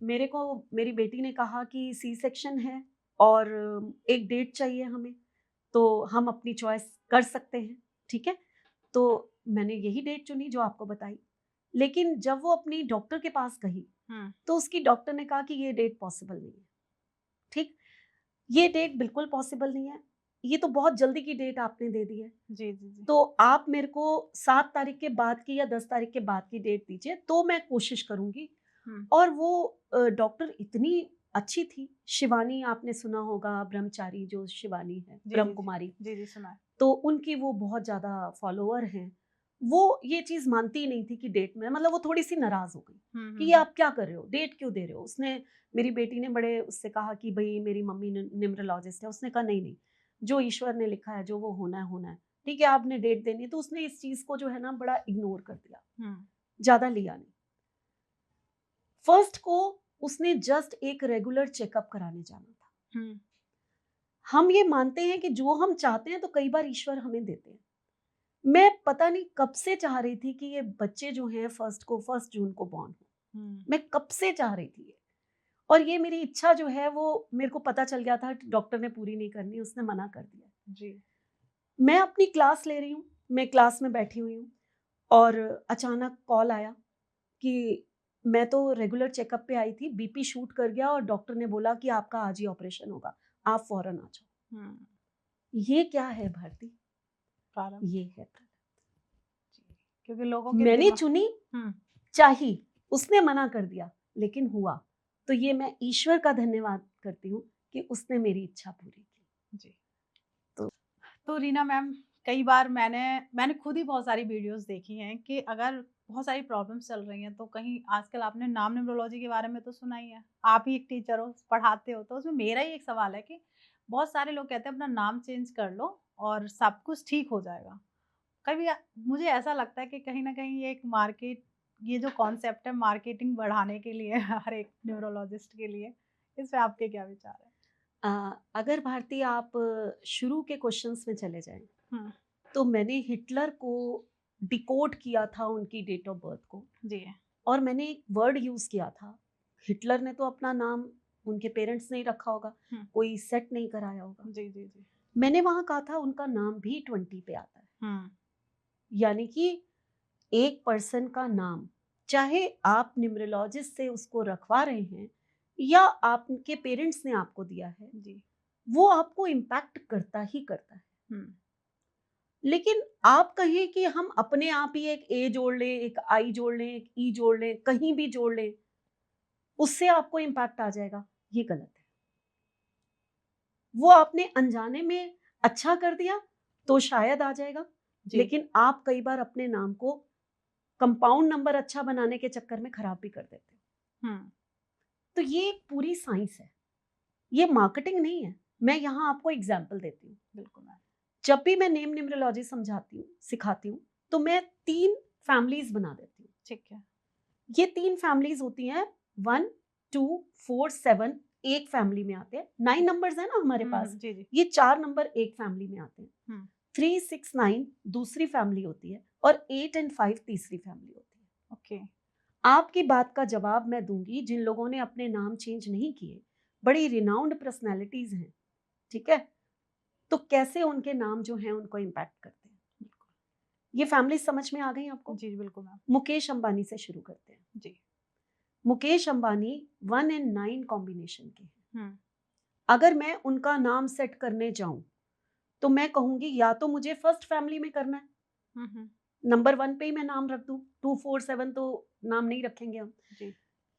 मेरे को मेरी बेटी ने कहा कि सी सेक्शन है और एक डेट चाहिए हमें, तो हम अपनी चॉइस कर सकते हैं, ठीक है। तो मैंने यही डेट चुनी जो आपको बताई। लेकिन जब वो अपनी डॉक्टर के पास गई तो उसकी डॉक्टर ने कहा कि ये डेट पॉसिबल नहीं है। ठीक, ये डेट बिल्कुल पॉसिबल नहीं है, ये तो बहुत जल्दी की डेट आपने दे दी है। जी, जी, जी। तो आप मेरे को 7 तारीख के बाद की या 10 तारीख के बाद की डेट दीजिए, तो मैं कोशिश करूंगी। हुँ। और वो डॉक्टर इतनी अच्छी थी, शिवानी, आपने सुना होगा, ब्रह्मचारी जो शिवानी है, जी, ब्रह्म जी, जी। कुमारी, जी, जी, सुना है। तो उनकी वो बहुत ज़्यादा फॉलोअर हैं। वो ये चीज़ मानती ही नहीं थी कि डेट में, मतलब वो थोड़ी-सी नाराज़ हो गई हुँ, कि हुँ, ये हुँ। आप क्या कर रहे हो? डेट क्यों दे रहे हो? उसने, मेरी बेटी ने बड़े उससे कहा कि भई मेरी मम्मी न्यूमरोलॉजिस्ट है। उसने कहा नहीं, नहीं, जो ईश्वर ने लिखा है, जो वो होना है, होना है। ठीक है, आपने डेट देनी है। तो उसने इस चीज़ को जो है ना बड़ा इग्नोर कर दिया, हुँ, ज़्यादा लिया नहीं। फर्स्ट को उसने जस्ट एक रेगुलर चेकअप कराने जाना था। हुँ। हम ये मानते हैं कि जो हम चाहते हैं तो कई बार ईश्वर हमें देते हैं। मैं पता नहीं कब से चाह रही थी कि ये बच्चे जो हैं फर्स्ट जून को बॉर्न हो। हुँ। मैं कब से चाह रही थी ये, और ये मेरी इच्छा जो है वो मेरे को पता चल गया था कि डॉक्टर ने पूरी नहीं करनी, उसने मना कर दिया। जी। मैं अपनी क्लास ले रही हूँ, मैं क्लास में बैठी हुई हूँ, और अचानक कॉल आया कि मैं तो रेगुलर चेकअप पे आई थी, बीपी शूट कर गया और डॉक्टर ने बोला कि आपका आज ही ऑपरेशन होगा, आप फौरन आ जाओ। हुँ। ये क्या है भारती? कारण ये है प्रारब्ध। जी, क्योंकि लोगों के मैंने दिमा चुनी, हुँ। चाही, उसने मना कर दिया, लेकिन हुआ। तो ये मैं ईश्वर का धन्यवाद करती हूँ कि उसने मेरी इच्छा पूरी की। जी। तो तो रीना मैम, कई बार मैंने खुद ही बहुत सारी वीडियोस देखी हैं कि अगर बहुत सारी प्रॉब्लम्स चल रही हैं तो कहीं आजकल आपने नाम न्यूमरोलॉजी के बारे में तो सुना ही है। आप ही एक टीचर हो, पढ़ाते हो, तो उसमें मेरा ही एक सवाल है कि बहुत सारे लोग कहते हैं अपना नाम चेंज कर लो और सब कुछ ठीक हो जाएगा। कभी मुझे ऐसा लगता है कि कहीं न कहीं ये जो कॉन्सेप्ट है मार्केटिंग बढ़ाने के लिए हर एक न्यूरोलॉजिस्ट के लिए, इस पे आपके क्या विचार हैं? अगर भारती आप शुरू के क्वेश्चंस में चले जाएँ, हुँ। तो मैंने हिटलर को डिकोड किया था उनकी डेट ऑफ बर्थ को, जी। और मैंने एक वर्ड यूज़ किया था। हिटलर ने तो अपना नाम उनके पेरेंट्स ने ही रखा होगा, हुँ। कोई सेट नहीं कराया होगा। जी, जी, जी। मैंने वहाँ कहा था उनका नाम भी 20 पे आता है। हुँ। यानी कि एक पर्सन का नाम, चाहे आप न्यूमरोलॉजिस्ट से उसको रखवा रहे हैं या आपके पेरेंट्स ने आपको दिया है, जी। वो आपको इम्पैक्ट करता ही करता है। हुँ। लेकिन आप कहें कि हम अपने आप ही एक ए जोड़ लें, एक आई जोड़ लें, एक ई जोड़ लें, कहीं भी जोड़ लें, उससे आपको इम्पैक्ट आ जाएगा, ये गलत है। वो आपने अनजाने में अच्छा कर दिया तो शायद आ जाएगा, जी। लेकिन आप कई बार अपने नाम को कंपाउंड नंबर अच्छा बनाने के चक्कर में खराब भी कर देते हो। हुँ। तो ये एक पूरी साइंस है, ये मार्केटिंग नहीं है। मैं यहाँ आपको एग्जाम्पल देती हूँ। बिल्कुल मैम। जब भी मैं नेम न्यूमरोलॉजी समझाती हूँ, सिखाती हूँ, तो मैं 3 फैमिलीज बना देती हूँ। ठीक है। ये 3 फैमिलीज होती हैं, 1, 2, 4, 7 एक फैमिली में आते हैं। 9 नंबर्स है ना हमारे पास, जी, जी। ये 4 नंबर एक फैमिली में आते हैं। हुँ। 3, 6, 9 दूसरी फैमिली होती है, और 8 एंड 5 तीसरी फैमिली होती है। ओके। आपकी बात का जवाब मैं दूंगी जिन लोगों ने अपने नाम चेंज नहीं किए, बड़ी रिनाउंड पर्सनैलिटीज हैं, ठीक है, तो कैसे उनके नाम जो हैं उनको इम्पैक्ट करते हैं। ये फैमिली समझ में आ गई आपको? जी, बिल्कुल मैम। मुकेश अंबानी से शुरू करते हैं। जी। मुकेश अंबानी 1 एंड 9 कॉम्बिनेशन के हैं। हुँ। अगर मैं उनका नाम सेट करने जाऊं तो मैं कहूंगी या तो मुझे फर्स्ट फैमिली में करना है, हुँ, हुँ। नंबर 1 पे ही मैं नाम रख दूं, 2, 4, 7 तो नाम नहीं रखेंगे हम, जी।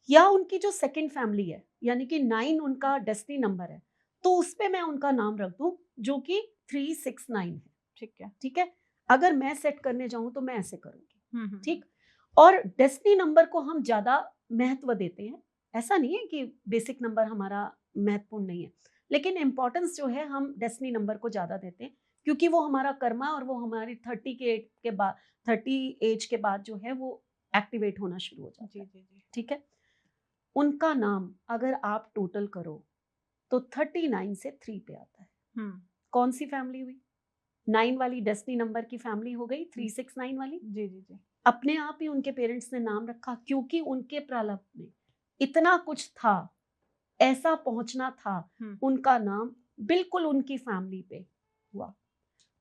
या उनकी जो सेकंड फैमिली है, यानी कि 9 उनका डेस्टिनी नंबर है, तो उस पे मैं उनका नाम रख दूं जो कि 369 है। ठीक है। ठीक है, अगर मैं सेट करने जाऊं तो मैं ऐसे करूंगी। ठीक। ठीक, और डेस्टिनी नंबर को हम ज्यादा महत्व देते हैं, ऐसा नहीं है कि बेसिक नंबर हमारा महत्वपूर्ण नहीं है, लेकिन इंपॉर्टेंस जो है हम डेस्टिनी नंबर को ज्यादा देते हैं, क्योंकि वो हमारा कर्मा और वो हमारी 30 के बाद 30 एज के बाद जो है वो एक्टिवेट होना शुरू हो जाता जी है। जी जी। ठीक है, उनका नाम अगर आप टोटल करो तो 39 से 3 पे आता है। कौन सी फैमिली हुई? 9 वाली डेस्टिनी नंबर की फैमिली हो गई, 369 वाली। जी जी जी। अपने आप ही उनके पेरेंट्स ने नाम रखा, क्योंकि उनके प्रारब्ध में इतना कुछ था, ऐसा पहुंचना था, उनका नाम बिल्कुल उनकी फैमिली पे हुआ।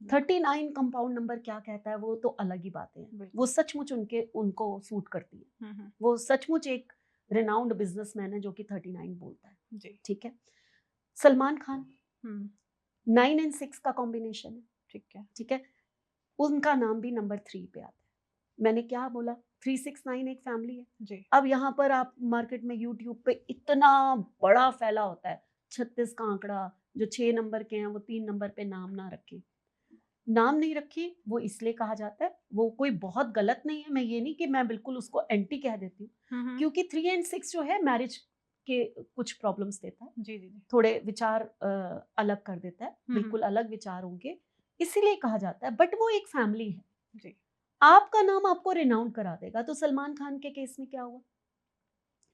39 कंपाउंड नंबर क्या कहता है वो तो अलग ही बातें हैं, वो सचमुच उनको सूट करती है। वो सचमुच एक रेनाउंड बिजनेसमैन है जो कि 39 बोलता है। ठीक है, सलमान खान 9 एंड 6 का कॉम्बिनेशन है। ठीक है, उनका नाम भी नंबर 3 पे आता है। मैंने क्या बोला, 369 एक फैमिली है जी। अब यहाँ पर आप मार्केट में यूट्यूब पे इतना बड़ा फैला होता है 36 का आंकड़ा, जो 6 नंबर के हैं वो 3 नंबर पे नाम ना रखें। नाम नहीं रखी वो इसलिए कहा जाता है, वो कोई बहुत गलत नहीं है, मैं ये नहीं कि मैं बिल्कुल उसको एंटी कह देती हूँ, क्योंकि 3 एंड 6 जो है मैरिज के कुछ प्रॉब्लम्स देता है। जी जी। थोड़े विचार अलग कर देता है, बिल्कुल अलग विचार होंगे, इसीलिए कहा जाता है, बट वो एक फैमिली है जी। आपका नाम आपको रिनाउंड करा देगा। तो सलमान खान के केस में क्या हुआ?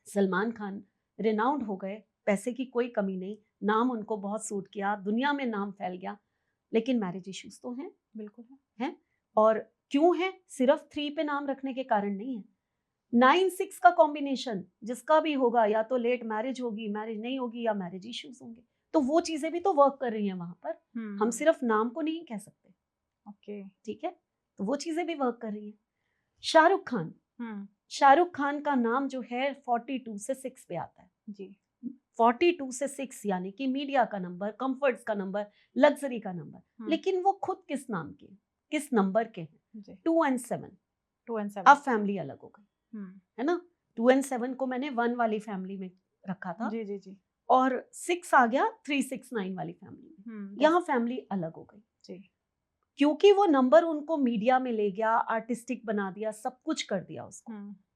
सलमान खान रिनाउंड हो गए, पैसे की कोई कमी नहीं, नाम उनको बहुत सूट किया, दुनिया में नाम फैल गया, लेकिन मैरिज इश्यूज तो हैं, बिल्कुल हैं। और क्यों है? सिर्फ 3 पे नाम रखने के कारण नहीं है। 9-6 का कॉम्बिनेशन जिसका भी होगा, या तो लेट मैरिज होगी, मैरिज नहीं होगी, या मैरिज इश्यूज होंगे, तो वो चीजें भी तो वर्क कर रही हैं वहां पर। हम सिर्फ नाम को नहीं कह सकते। ओके, ठीक है, तो वो चीजें भी वर्क कर रही हैं। शाहरुख खान, शाहरुख खान का नाम जो है 42 से 6 पे आता है जी। 42 से 6 यानी कि मीडिया का नंबर, कंफर्ट्स का नंबर, लग्जरी का नंबर, लेकिन वो खुद किस नाम के, किस नंबर के हैं? 2 एंड 7। 2 एंड 7 अब फैमिली अलग हो गई, है ना। 2 एंड 7 को मैंने 1 वाली फैमिली में रखा था जी जी जी, और 6 आ गया 369 वाली फैमिली में, यहाँ फैमिली अलग हो गई जी, क्योंकि वो नंबर उनको मीडिया में ले गया, आर्टिस्टिक बना दिया, सब कुछ कर दिया उसको,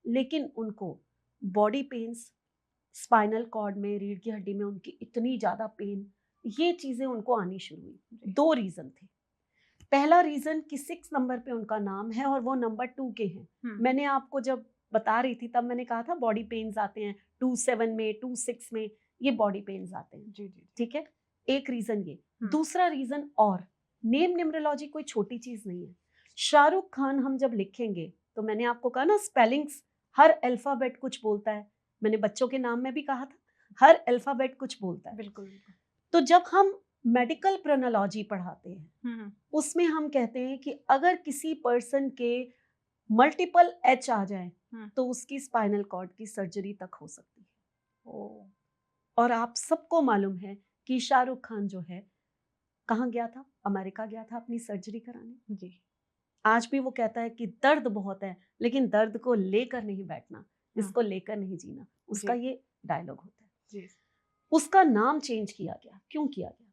लेकिन उनको बॉडी पेन्स, स्पाइनल कॉर्ड में, रीढ़ की हड्डी में उनकी इतनी ज्यादा पेन, ये चीजें उनको आनी शुरू हुई। 2 रीजन थे। पहला रीजन कि 6 नंबर पे उनका नाम है और वो नंबर 2 के हैं। मैंने आपको जब बता रही थी तब मैंने कहा था बॉडी पेन्स आते हैं 2-7 में, 2-6 में, ये बॉडी पेन्स आते हैं जी जी। ठीक है, एक रीजन ये। दूसरा रीजन, और नेम न्यूमरोलॉजी कोई छोटी चीज नहीं है। शाहरुख खान हम जब लिखेंगे तो मैंने आपको कहा ना, स्पेलिंग्स, हर अल्फाबेट कुछ बोलता है। मैंने बच्चों के नाम में भी कहा था, हर अल्फाबेट कुछ बोलता है। बिल्कुल बिल्कुल। तो जब हम मेडिकल प्रोनोलॉजी पढ़ाते हैं उसमें हम कहते हैं कि अगर किसी पर्सन के मल्टीपल एच आ जाए तो उसकी स्पाइनल कॉर्ड की सर्जरी तक हो सकती है। और आप सबको मालूम है कि शाहरुख खान जो है कहाँ गया था? अमेरिका गया था अपनी सर्जरी कराने जी। आज भी वो कहता है कि दर्द बहुत है, लेकिन दर्द को लेकर नहीं बैठना, इसको लेकर नहीं जीना, उसका ये डायलॉग होता है जी। उसका नाम चेंज किया गया, क्यों किया गया?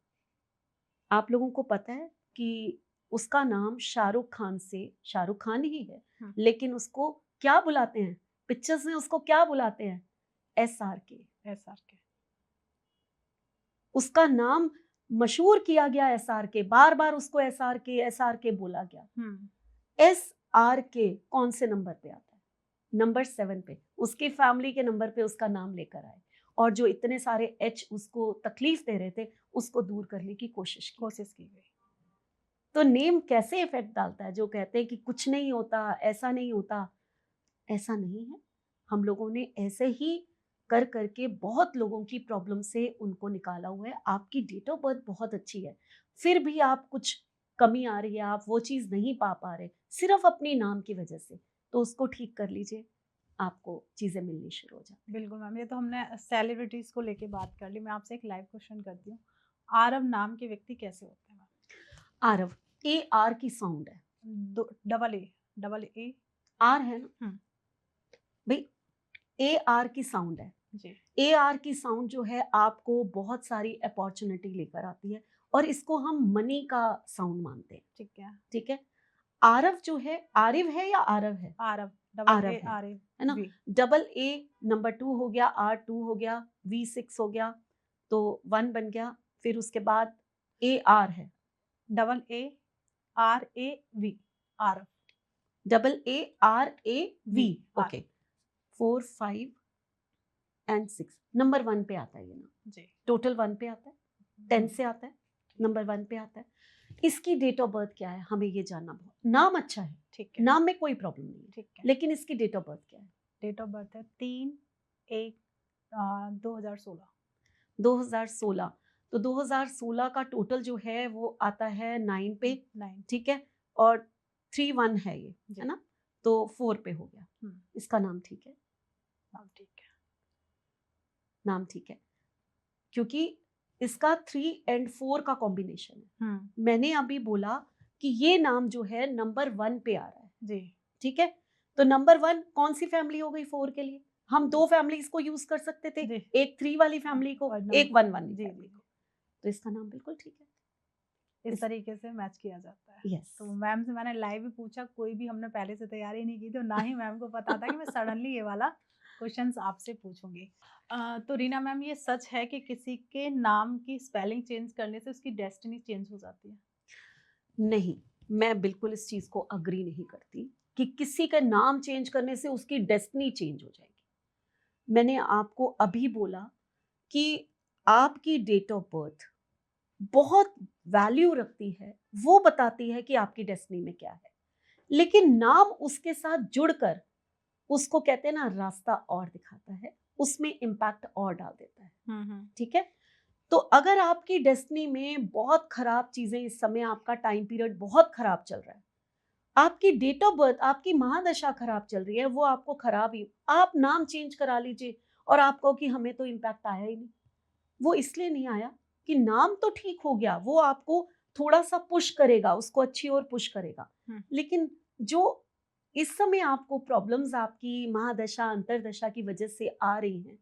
आप लोगों को पता है कि उसका नाम शाहरुख खान से, शाहरुख खान ही है, लेकिन उसको क्या बुलाते हैं पिक्चर्स में? उसको क्या बुलाते हैं? SRK। SRK, उसका नाम मशहूर किया गया SRK, बार बार उसको SRK SRK बोला गया। SRK कौन से नंबर पे आता है? नंबर 7 पे। उसकी फैमिली के नंबर पे उसका नाम लेकर आए, और जो इतने सारे H उसको तकलीफ दे रहे थे उसको दूर करने की कोशिश की गई। तो नेम कैसे इफेक्ट डालता है? जो कहते हैं कि कुछ नहीं होता, ऐसा नहीं होता, ऐसा नहीं है। हम लोगों ने ऐसे ही कर करके बहुत लोगों की प्रॉब्लम से उनको निकाला हुआ है। आपकी डेट ऑफ बर्थ बहुत अच्छी है, फिर भी आप कुछ कमी आ रही है, आप वो चीज़ नहीं पा रहे सिर्फ अपनी नाम की वजह से, तो उसको ठीक कर लीजिए, आपको चीज़ें मिलनी शुरू हो जाती। बिल्कुल मैम, ये तो हमने सेलिब्रिटीज को लेके बात कर ली। मैं आपसे एक लाइव क्वेश्चन करती हूँ, आरव नाम के व्यक्ति कैसे होते हैं? आरव, AR की साउंड है, double A, double A, R है ना भाई, AR की साउंड है जी। AR की साउंड जो है आपको बहुत सारी अपॉर्चुनिटी लेकर आती है और इसको हम मनी का साउंड मानते हैं। ठीक है। ठीक है। आरव जो है, आरिव है या आरव है? आरव, डबल आरव ए है आर ए है ना? वी। डबल ए नंबर 2 हो गया, R2 हो गया, V6 हो गया, तो 1 बन गया। फिर उसके बाद AR है, double A R A V, Aarav. Double ARAV। V, okay, 4 5 and 6 number 1 पे आता है ये नाम। जी। टोटल 1 पे आता है, 10 से आता है, नंबर 1 पे आता है। इसकी डेट ऑफ बर्थ क्या है, हमें ये जानना बहुत। नाम अच्छा है, ठीक है। नाम में कोई प्रॉब्लम नहीं है, ठीक है। लेकिन इसकी डेट ऑफ बर्थ क्या है? डेट ऑफ बर्थ है 3/1/2016। 2016। तो 2016 का टोटल जो है वो आता है 9 पे, 9। ठीक है, और 3 1 है ये, जी। है ना? तो 4 पे हो गया। इसका नाम ठीक है, नाम ठीक है। नाम ठीक है, क्योंकि इसका 3 एंड 4 का कॉम्बिनेशन है। मैंने अभी बोला कि ये नाम जो है नंबर 1 पे आ रहा है, जी। ठीक है। तो नंबर 1 कौन सी फैमिली हो गई 4 के लिए? हम 2 फैमिलीज को यूज कर सकते थे, जी। एक 3 वाली फैमिली को, और एक 1 1 जी, फैमिली जी। को। तो इसका नाम बिल्कुल ठीक है। इस तरीके से मैच किया जाता है। यस। तो मैम से मैंने लाइव भी पूछा, कोई भी हमने पहले से तैयारी नहीं की थी और ना ही मैम को पता था कि मैं सडनली ये वाला क्वेश्चंस आपसे पूछूंगी। तो रीना मैम, ये सच है कि किसी के नाम की स्पेलिंग चेंज करने से उसकी डेस्टिनी चेंज हो जाती है? नहीं, मैं बिल्कुल इस चीज को अग्री नहीं करती कि किसी का नाम चेंज करने से उसकी डेस्टिनी चेंज हो जाएगी। मैंने आपको अभी बोला कि आपकी डेट ऑफ बर्थ बहुत वैल्यू रखती है, वो बताती है कि आपकी डेस्टिनी में क्या है, लेकिन नाम उसके साथ जुड़कर उसको कहते हैं ना, रास्ता और दिखाता है, उसमें इम्पैक्ट और डाल देता है। ठीक है। तो अगर आपकी डेस्टिनी में बहुत खराब चीजें, इस समय आपका टाइम पीरियड बहुत खराब चल रहा है, आपकी डेट ऑफ बर्थ, आपकी महादशा खराब चल रही है, वो आपको खराब ही, आप नाम चेंज करा लीजिए और आप कहो कि हमें तो इम्पैक्ट आया ही नहीं। वो इसलिए नहीं आया कि नाम तो ठीक हो गया, वो आपको थोड़ा सा पुश करेगा, उसको अच्छी ओर पुश करेगा, लेकिन जो इस समय आपको प्रॉब्लम्स आपकी महादशा अंतरदशा की वजह से आ रही हैं,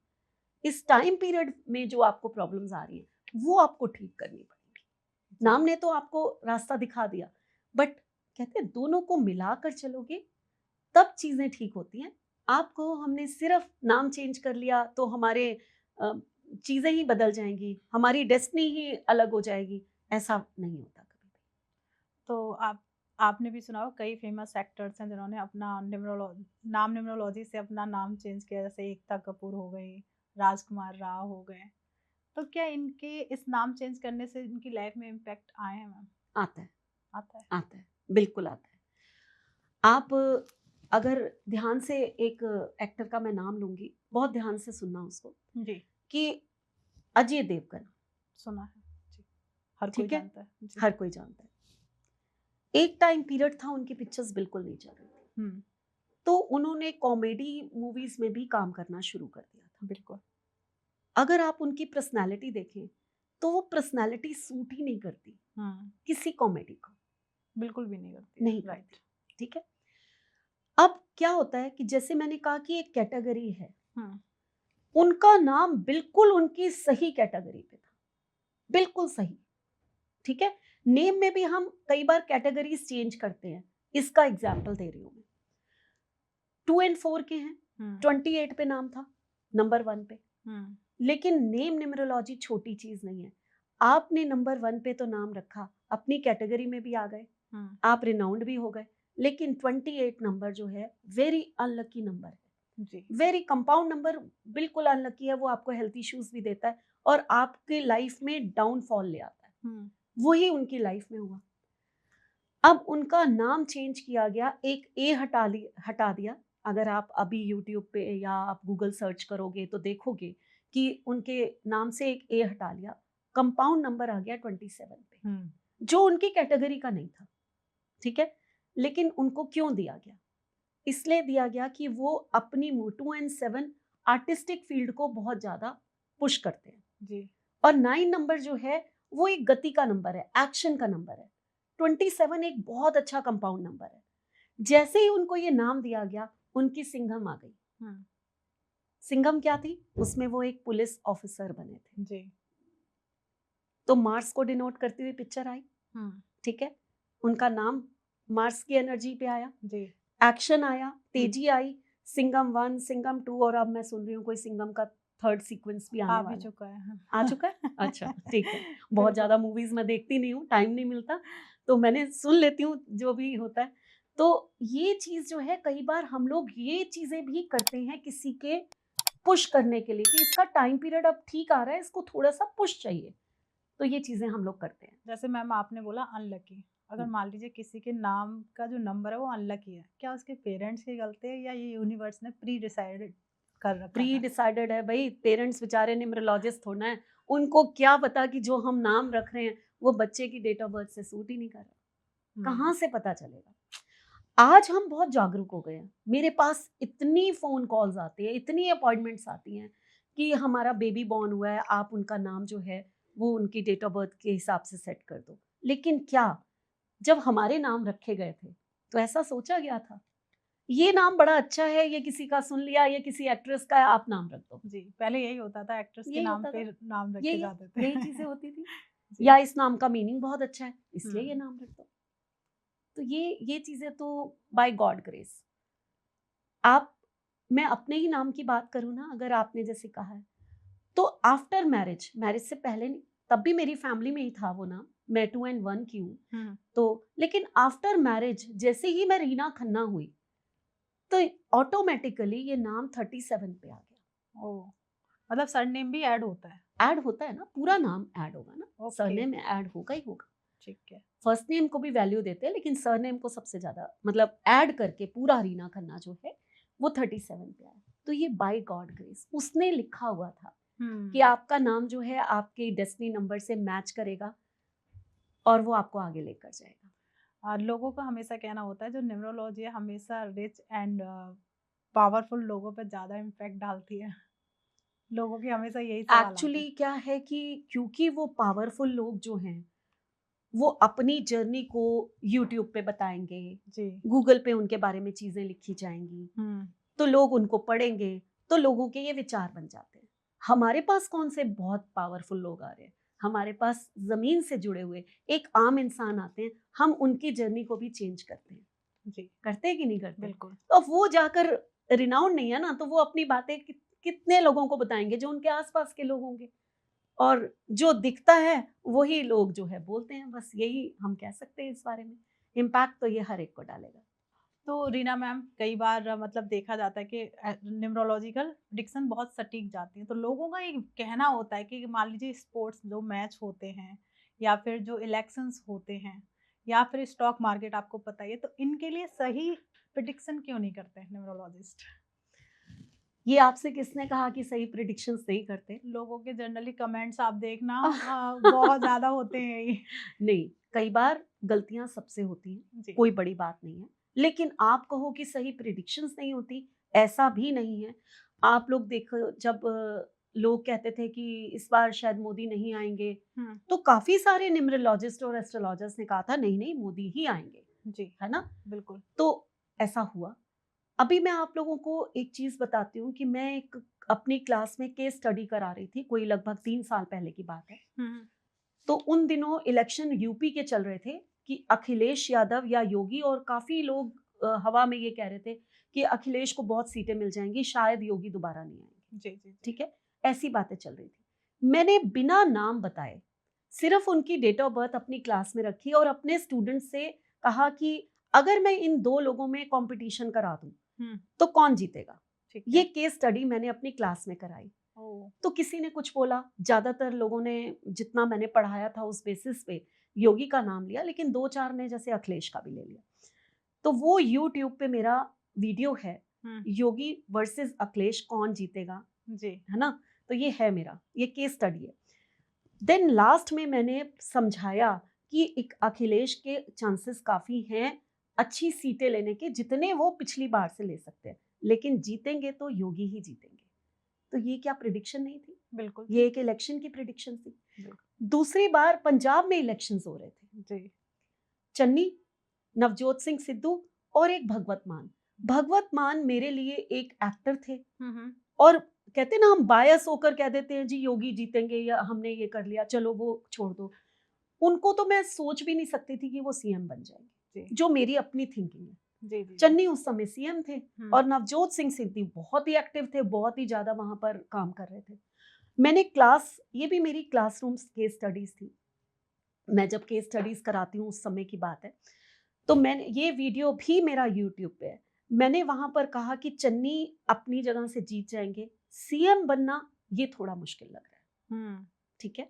इस टाइम पीरियड में जो आपको प्रॉब्लम्स आ रही हैं, वो आपको ठीक करनी पड़ेगी। नाम ने तो आपको रास्ता दिखा दिया, बट कहते हैं दोनों को मिलाकर चलोगे तब चीजें ठीक होती हैं। आपको हमने सिर्फ नाम चेंज कर लिया तो हमारे चीजें ही बदल जाएंगी, हमारी डेस्टिनी ही अलग हो जाएगी, ऐसा नहीं होता कभी भी। तो आपने भी सुना हो, कई फेमस एक्टर्स हैं जिन्होंने अपना न्यूमरोलॉजी से अपना नाम चेंज किया, जैसे एकता कपूर हो गई, राजकुमार राव हो गए। तो क्या इनके इस नाम चेंज करने से इनकी लाइफ में इम्पैक्ट आए हैं मैम? आता है, आता है। आता है, बिल्कुल आता है। आप अगर ध्यान से एक एक्टर का मैं नाम लूंगी, बहुत ध्यान से सुनना उसको, जी। कि अजय देवगन। सुना है जी, हर कोई ठीक है, जानता है जी। हर कोई जानता है। एक टाइम पीरियड था उनकी पिक्चर्स बिल्कुल नहीं चल रही थी, तो उन्होंने कॉमेडी मूवीज में भी काम करना शुरू कर दिया था। बिल्कुल। अगर आप उनकी पर्सनालिटी देखें तो वो पर्सनालिटी सूट ही नहीं करती किसी कॉमेडी को, बिल्कुल भी नहीं करती। नहीं राइट। करती। ठीक है। अब क्या होता है कि जैसे मैंने कहा कि एक कैटेगरी है, उनका नाम बिल्कुल उनकी सही कैटेगरी पे था, बिल्कुल सही। ठीक है। नेम में भी हम कई बार कैटेगरीज चेंज करते हैं, इसका एग्जाम्पल दे रही हूं मैं। 2 and 4 के हैं, 28 पे नाम था, नंबर 1 पे, लेकिन नेम न्यूमरोलॉजी छोटी चीज नहीं है। आपने नंबर 1 पे तो नाम रखा, अपनी कैटेगरी में भी आ गए, आप रिनाउंड भी हो गए, लेकिन 28 नंबर जो है वेरी अनलकी नंबर है, वेरी कंपाउंड नंबर, बिल्कुल अनलकी है। वो आपको हेल्थ इश्यूज भी देता है और आपके लाइफ में डाउनफॉल ले आता है। वही उनकी लाइफ में हुआ। अब उनका नाम चेंज किया गया, एक ए हटा दिया। अगर आप अभी यूट्यूब पे या आप गूगल सर्च करोगे तो देखोगे कि उनके नाम से एक ए हटा लिया, कंपाउंड नंबर आ गया 27 पे, जो उनकी कैटेगरी का नहीं था। ठीक है। लेकिन उनको क्यों दिया गया? इसलिए दिया गया कि वो अपनी 2 and 7 आर्टिस्टिक फील्ड को बहुत ज्यादा पुश करते हैं जी। और 9 नंबर जो है वो एक गति का नंबर है, एक्शन का नंबर है। 27 एक बहुत अच्छा कंपाउंड नंबर है। जैसे ही उनको ये नाम दिया गया, उनकी सिंघम आ गई। सिंघम क्या थी, उसमें वो एक पुलिस ऑफिसर बने थे। जी। तो मार्स को डिनोट करती हुई पिक्चर आई, ठीक है, उनका नाम मार्स की एनर्जी पे आया, जी। एक्शन आया, तेजी आई, सिंघम 1, सिंघम 2, और अब मैं सुन रही हूँ कोई सिंघम का 3rd सीक्वेंस भी आने आ भी वाला है। चुका है। आ चुका है? अच्छा, ठीक है। बहुत बिल्कुल। ज़्यादा मूवीज़ मैं देखती नहीं हूँ, टाइम नहीं मिलता, तो मैंने सुन लेती हूँ जो भी होता है। तो ये चीज़ जो है, कई बार हम लोग ये चीज़ें भी करते हैं किसी के पुश करने के लिए कि इसका टाइम पीरियड अब ठीक आ रहा है, इसको थोड़ा-सा पुश चाहिए। तो ये चीज़ें हम लोग करते हैं। जैसे मैम आपने बोला अनलकी, अगर मान लीजिए किसी के नाम का जो नंबर है वो अनलकी है, क्या उसके पेरेंट्स की गलती है या ये यूनिवर्स ने प्री डिसाइडेड कर रखा प्री था? डिसाइडेड है भाई, पेरेंट्स बेचारे न्यूमरोलॉजिस्ट थोड़ा है, उनको क्या पता कि जो हम नाम रख रहे हैं वो बच्चे की डेट ऑफ बर्थ से सूट ही नहीं कर रहा। कहाँ से पता चलेगा? आज हम बहुत जागरूक हो गए हैं, मेरे पास इतनी फोन कॉल्स आती है, इतनी अपॉइंटमेंट्स आती हैं कि हमारा बेबी बॉर्न हुआ है, आप उनका नाम जो है वो उनकी डेट ऑफ बर्थ के हिसाब से सेट कर दो। लेकिन क्या जब हमारे नाम रखे गए थे तो ऐसा सोचा गया था ये नाम बड़ा अच्छा है, ये किसी का सुन लिया, ये किसी एक्ट्रेस का है, आप नाम रख दो? जी, पहले यही होता था, एक्ट्रेस के यही नाम होता पे था, नाम रखे यही जाते थे। यही चीजें होती थी। जी। या इस नाम का मीनिंग बहुत अच्छा है इसलिए ये हुँ। नाम रख दो। तो ये चीजें तो बाय गॉड ग्रेस। आप, मैं अपने ही नाम की बात करूँ ना, अगर आपने जैसे कहा है, तो आफ्टर मैरिज, मैरिज से पहले नहीं, तब भी मेरी फैमिली में ही था वो नाम, मैं 2 and 1 की हूँ। हुँ। तो लेकिन आफ्टर मैरिज जैसे ही मैं रीना खन्ना हुई तो ऑटोमेटिकली ये नाम 37 पे आ गया। ओह! मतलब सरनेम भी ऐड होता है? ऐड होता है ना, पूरा नाम ऐड होगा ना, ओके, सरनेम ऐड होगा ही होगा। ठीक है। फर्स्ट नेम को भी वैल्यू देते हैं लेकिन सरनेम को सबसे ज्यादा, मतलब ऐड करके पूरा रीना खन्ना जो है वो 37 पे आया। तो ये बाय गॉड ग्रेस उसने लिखा हुआ था कि हुँ। आपका नाम जो है आपके डेस्टिनी नंबर से मैच करेगा और वो आपको आगे लेकर जाएगा। लोगों का हमेशा कहना होता है जो न्यूमरोलॉजी है हमेशा रिच एंड पावरफुल लोगों पे ज़्यादा इम्पैक्ट डालती है। लोगों के हमेशा यही सवाल आते एक्चुअली हैं। क्या है कि क्योंकि वो पावरफुल लोग जो हैं वो अपनी जर्नी को यूट्यूब पे बताएंगे, जी। गूगल पे उनके बारे में चीजें लिखी जाएंगी, हुँ। तो लोग उनको पढ़ेंगे, तो लोगों के ये विचार बन जाते हैं। हमारे पास कौन से बहुत पावरफुल लोग आ रहे हैं, हमारे पास जमीन से जुड़े हुए एक आम इंसान आते हैं, हम उनकी जर्नी को भी चेंज करते हैं। जी, करते हैं कि नहीं करते? बिल्कुल। तो वो जाकर रिनाउंड नहीं है ना, तो वो अपनी बातें कितने लोगों को बताएंगे, जो उनके आसपास के लोग होंगे, और जो दिखता है वही लोग जो है बोलते हैं। बस यही हम कह सकते हैं इस बारे में। इम्पैक्ट तो ये हर एक को डालेगा। तो रीना मैम कई बार मतलब देखा जाता है कि न्यूमरोलॉजिकल प्रेडिक्शन बहुत सटीक जाती है। तो लोगों का एक कहना होता है कि मान लीजिए स्पोर्ट्स जो मैच होते हैं या फिर जो इलेक्शंस होते हैं या फिर स्टॉक मार्केट आपको पता ही है, तो इनके लिए सही प्रेडिक्शन क्यों नहीं करते न्यूमरोलॉजिस्ट? ये आपसे किसने कहा कि सही प्रिडिक्शंस नहीं करते? लोगों के जनरली कमेंट्स आप देखना बहुत ज़्यादा होते हैं ये। नहीं, कई बार गलतियां सबसे होती हैं, जी। कोई बड़ी बात नहीं है। लेकिन आप कहो कि सही प्रिडिक्शंस नहीं होती, ऐसा भी नहीं है। आप लोग देखो, जब लोग कहते थे कि इस बार शायद मोदी नहीं आएंगे, हुँ। तो काफी सारे न्यूमरोलॉजिस्ट और एस्ट्रोलॉजर्स ने कहा था नहीं नहीं मोदी ही आएंगे, जी, है ना? बिल्कुल। तो ऐसा हुआ। अभी मैं आप लोगों को एक चीज बताती हूँ कि मैं एक अपनी क्लास में केस स्टडी करा रही थी, कोई लगभग 3 साल पहले की बात है। हुँ, हुँ। तो उन दिनों इलेक्शन यूपी के चल रहे थे कि अखिलेश यादव या योगी, और काफी लोग हवा में ये कह रहे थे कि अखिलेश को बहुत सीटें मिल जाएंगी, शायद योगी दोबारा नहीं आएंगे। जी, जी, जी। ठीक है, ऐसी बातें चल रही थी। मैंने बिना नाम बताए सिर्फ उनकी डेट ऑफ बर्थ अपनी क्लास में रखी और अपने स्टूडेंट से कहा कि अगर मैं इन 2 लोगों में कंपटीशन करा दूं हुँ, तो कौन जीतेगा। ठीक ये है। केस स्टडी मैंने अपनी क्लास में कराई। ओह! तो किसी ने कुछ बोला, ज्यादातर लोगों ने, जितना मैंने पढ़ाया था उस बेसिस पे योगी का नाम लिया, लेकिन 2-4 ने जैसे अखिलेश का भी ले लिया। तो वो यूट्यूब पे मेरा वीडियो है, हुँ, योगी वर्सेस अखिलेश कौन जीतेगा, जी। है ना? तो ये है मेरा, ये केस स्टडी है। देन लास्ट में मैंने समझाया कि एक अखिलेश के चांसेस काफी हैं अच्छी सीटें लेने के, जितने वो पिछली बार से ले सकते हैं, लेकिन जीतेंगे तो योगी ही जीतेंगे। तो ये क्या प्रिडिक्शन नहीं थी? बिल्कुल, ये एक इलेक्शन की प्रिडिक्शन थी। बिल्कुल। दूसरी बार पंजाब में इलेक्शंस हो रहे थे, जी। चन्नी, नवजोत सिंह सिद्धू और एक भगवत मान। भगवत मान मेरे लिए एक एक्टर थे हुँ, हुँ। और कहते हैं ना, हम बायस होकर कह देते हैं जी योगी जीतेंगे या हमने ये कर लिया, चलो वो छोड़ दो। उनको तो मैं सोच भी नहीं सकती थी कि वो सीएम बन जाएंगे, जो मेरी अपनी थिंकिंग है। जी जी। चन्नी उस समय सीएम थे और नवजोत सिंह सिद्धू बहुत ही एक्टिव थे, बहुत ही ज्यादा वहां पर काम कर रहे थे। मैंने क्लास, ये भी मेरी क्लासरूम केस स्टडीज थी, मैं जब केस स्टडीज कराती हूँ उस समय की बात है, तो मैंने ये वीडियो भी मेरा यूट्यूब पे है। मैंने वहां पर कहा कि चन्नी अपनी जगह से जीत जाएंगे, सीएम बनना ये थोड़ा मुश्किल लग रहा है। ठीक है,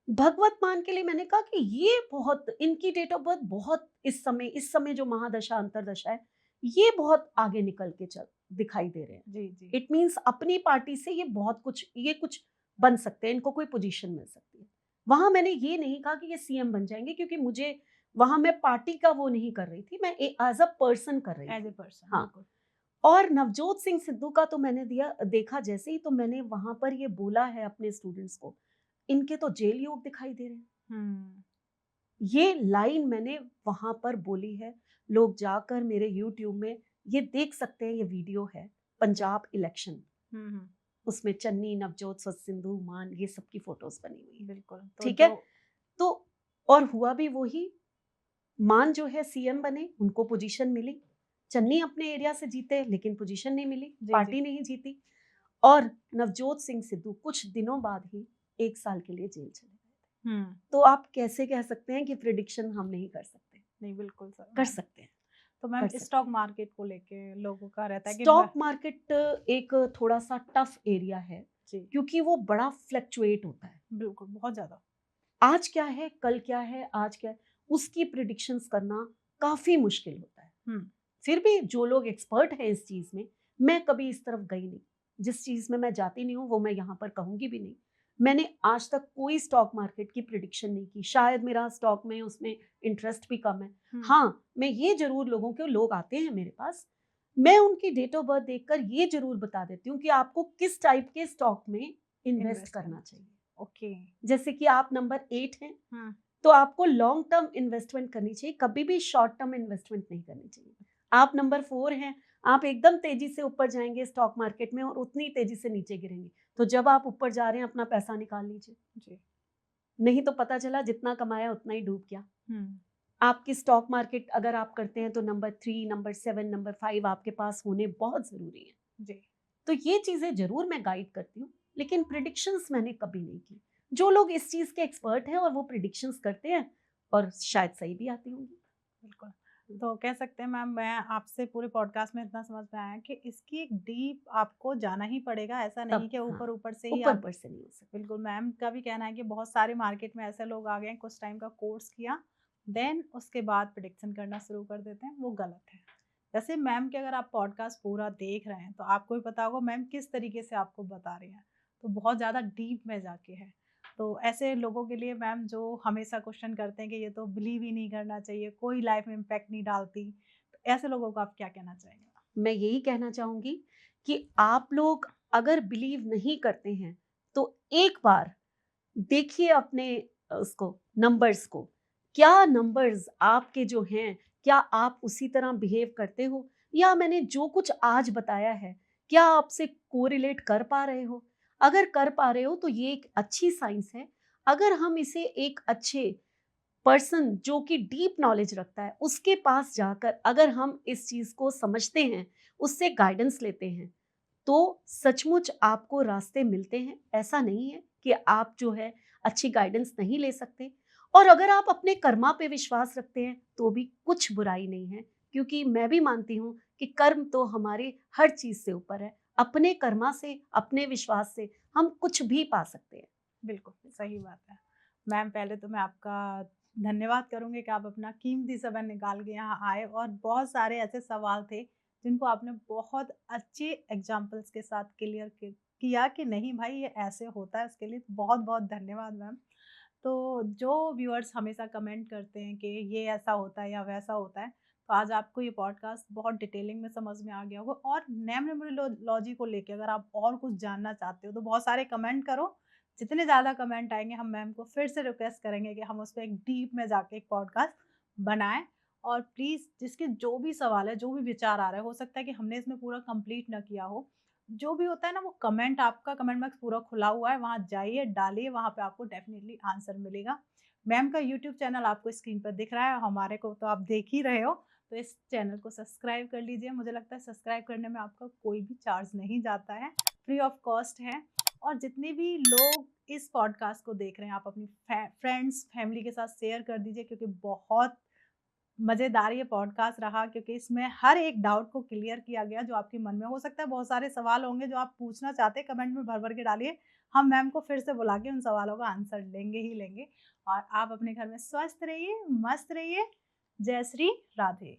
भगवत मान के लिए मैंने कहा कि ये बहुत, इनकी डेट ऑफ बर्थ बहुत इस समय जो महादशा अंतरदशा है, ये बहुत आगे निकल के चल दिखाई दे रहे हैं। जी जी। इट मीन्स अपनी पार्टी से ये बहुत कुछ, ये कुछ बन सकते हैं, इनको कोई पोजीशन मिल सकती है। वहां मैंने ये नहीं कहा कि ये सीएम बन जाएंगे, क्योंकि मुझे वहां मैं पार्टी का वो नहीं कर रही थी, मैं एज अ पर्सन कर रही एज ए थी। पर्सन। हाँ, और नवजोत सिंह सिद्धू का तो मैंने देखा जैसे ही, तो मैंने वहां पर ये बोला है अपने स्टूडेंट्स को, इनके तो जेल योग दिखाई दे रहे हैं। ये लाइन मैंने वहां पर बोली है। लोग जाकर मेरे यूट्यूब में ये देख सकते हैं, ये वीडियो है, पंजाब इलेक्शन, उसमें चन्नी, नवजोत सिद्धू, मान, ये सबकी फोटोज बनी हुई है। बिल्कुल। तो ठीक है, तो और हुआ भी वही। मान जो है सीएम बने, उनको पोजीशन मिली। चन्नी अपने एरिया से जीते, लेकिन पोजीशन नहीं मिली, पार्टी नहीं जीती। और नवजोत सिंह सिद्धू कुछ दिनों बाद ही 1 साल के लिए जेल चले गए थे। तो आप कैसे कह सकते हैं कि प्रिडिक्शन हम नहीं कर सकते? नहीं, बिल्कुल सर, कर सकते हैं। तो मैम स्टॉक मार्केट को लेके लोगों का रहता है कि स्टॉक मार्केट एक थोड़ा सा टफ एरिया है, क्योंकि वो बड़ा फ्लक्चुएट होता है। बिल्कुल, बहुत ज्यादा। आज क्या है, कल क्या है, आज क्या है, उसकी प्रिडिक्शंस करना काफी मुश्किल होता है। फिर भी जो लोग एक्सपर्ट हैं इस चीज में, मैं कभी इस तरफ गई नहीं, जिस चीज में मैं जाती नहीं हूँ वो मैं यहाँ पर कहूंगी भी नहीं। मैंने आज तक कोई स्टॉक मार्केट की प्रिडिक्शन नहीं की, शायद मेरा स्टॉक में उसमें इंटरेस्ट भी कम है। हाँ, मैं ये जरूर, लोग आते हैं मेरे पास, मैं उनकी डेट ऑफ बर्थ देखकर ये जरूर बता देती हूँ कि आपको किस टाइप के स्टॉक में इन्वेस्ट करना चाहिए। ओके। जैसे कि आप नंबर 8 हैं, तो आपको लॉन्ग टर्म इन्वेस्टमेंट करनी चाहिए, कभी भी शॉर्ट टर्म इन्वेस्टमेंट नहीं करनी चाहिए। आप नंबर 4 हैं, आप एकदम तेजी से ऊपर जाएंगे स्टॉक मार्केट में और उतनी तेजी से नीचे गिरेंगे, तो जब आप ऊपर जा रहे हैं अपना पैसा निकाल लीजिए जी, नहीं तो पता चला जितना कमाया उतना ही डूब गया। आपकी स्टॉक मार्केट अगर आप करते हैं तो नंबर 3, नंबर 7, नंबर 5 आपके पास होने बहुत जरूरी है जी। तो ये चीजें जरूर मैं गाइड करती हूँ, लेकिन प्रिडिक्शंस मैंने कभी नहीं की। जो लोग इस चीज के एक्सपर्ट हैं और वो प्रिडिक्शंस करते हैं, और शायद सही भी आती होंगी। बिल्कुल। तो कह सकते हैं मैम, मैं आपसे पूरे पॉडकास्ट में इतना समझ में आया कि इसकी एक डीप आपको जाना ही पड़ेगा, ऐसा नहीं कि ऊपर ऊपर से ही ऊपर से नहीं हो सकता। बिल्कुल, मैम का भी कहना है कि बहुत सारे मार्केट में ऐसे लोग आ गए हैं, कुछ टाइम का कोर्स किया, देन उसके बाद प्रिडिक्शन करना शुरू कर देते हैं, वो गलत है। जैसे मैम के अगर आप पॉडकास्ट पूरा देख रहे हैं तो आपको भी पता होगा मैम किस तरीके से आपको बता रही हैं, तो बहुत ज़्यादा डीप में जाके है। तो ऐसे लोगों के लिए मैम जो हमेशा क्वेश्चन करते हैं कि ये तो बिलीव ही नहीं करना चाहिए, कोई लाइफ में इम्पैक्ट नहीं डालती, तो ऐसे लोगों को आप क्या कहना चाहेंगे? मैं यही कहना चाहूंगी कि आप लोग अगर बिलीव नहीं करते हैं तो एक बार देखिए अपने उसको, नंबर्स को, क्या नंबर्स आपके जो हैं, क्या आप उसी तरह बिहेव करते हो, या मैंने जो कुछ आज बताया है क्या आपसे कोरिलेट कर पा रहे हो? अगर कर पा रहे हो तो ये एक अच्छी साइंस है। अगर हम इसे एक अच्छे पर्सन जो कि डीप नॉलेज रखता है उसके पास जाकर अगर हम इस चीज को समझते हैं, उससे गाइडेंस लेते हैं, तो सचमुच आपको रास्ते मिलते हैं। ऐसा नहीं है कि आप जो है अच्छी गाइडेंस नहीं ले सकते। और अगर आप अपने कर्मा पे विश्वास रखते हैं तो भी कुछ बुराई नहीं है, क्योंकि मैं भी मानती हूँ कि कर्म तो हमारे हर चीज से ऊपर है। अपने कर्मा से, अपने विश्वास से हम कुछ भी पा सकते हैं। बिल्कुल सही बात है मैम। पहले तो मैं आपका धन्यवाद करूंगी कि आप अपना कीमती समय निकाल के यहाँ आए, और बहुत सारे ऐसे सवाल थे जिनको आपने बहुत अच्छे एग्जाम्पल्स के साथ क्लियर किया कि नहीं भाई ये ऐसे होता है, उसके लिए बहुत बहुत धन्यवाद मैम। तो जो व्यूअर्स हमेशा कमेंट करते हैं कि ये ऐसा होता है या वैसा होता है, तो आज आपको ये पॉडकास्ट बहुत डिटेलिंग में समझ में आ गया होगा। और न्यूमरोलॉजी को लेके अगर आप और कुछ जानना चाहते हो तो बहुत सारे कमेंट करो, जितने ज़्यादा कमेंट आएंगे हम मैम को फिर से रिक्वेस्ट करेंगे कि हम उस पर एक डीप में जाके एक पॉडकास्ट बनाएं। और प्लीज़ जिसके जो भी सवाल है, जो भी विचार आ रहा है, हो सकता है कि हमने इसमें पूरा कंप्लीट ना किया हो, जो भी होता है ना वो कमेंट, आपका कमेंट बॉक्स पूरा खुला हुआ है, वहाँ जाइए, डालिए, वहाँ पे आपको डेफ़िनिटली आंसर मिलेगा। मैम का यूट्यूब चैनल आपको स्क्रीन पर दिख रहा है, हमारे को तो आप देख ही रहे हो, तो इस चैनल को सब्सक्राइब कर लीजिए। मुझे लगता है सब्सक्राइब करने में आपका कोई भी चार्ज नहीं जाता है, फ्री ऑफ कॉस्ट है। और जितने भी लोग इस पॉडकास्ट को देख रहे हैं, आप अपनी फ्रेंड्स, फैमिली के साथ शेयर कर दीजिए, क्योंकि बहुत मज़ेदार ये पॉडकास्ट रहा, क्योंकि इसमें हर एक डाउट को क्लियर किया गया जो आपके मन में हो सकता है। बहुत सारे सवाल होंगे जो आप पूछना चाहते हैं, कमेंट में भर-भर के डालिए। हम मैम को फिर से बुला के उन सवालों का आंसर लेंगे ही लेंगे। और आप अपने घर में स्वस्थ रहिए, मस्त रहिए। जय श्री राधे।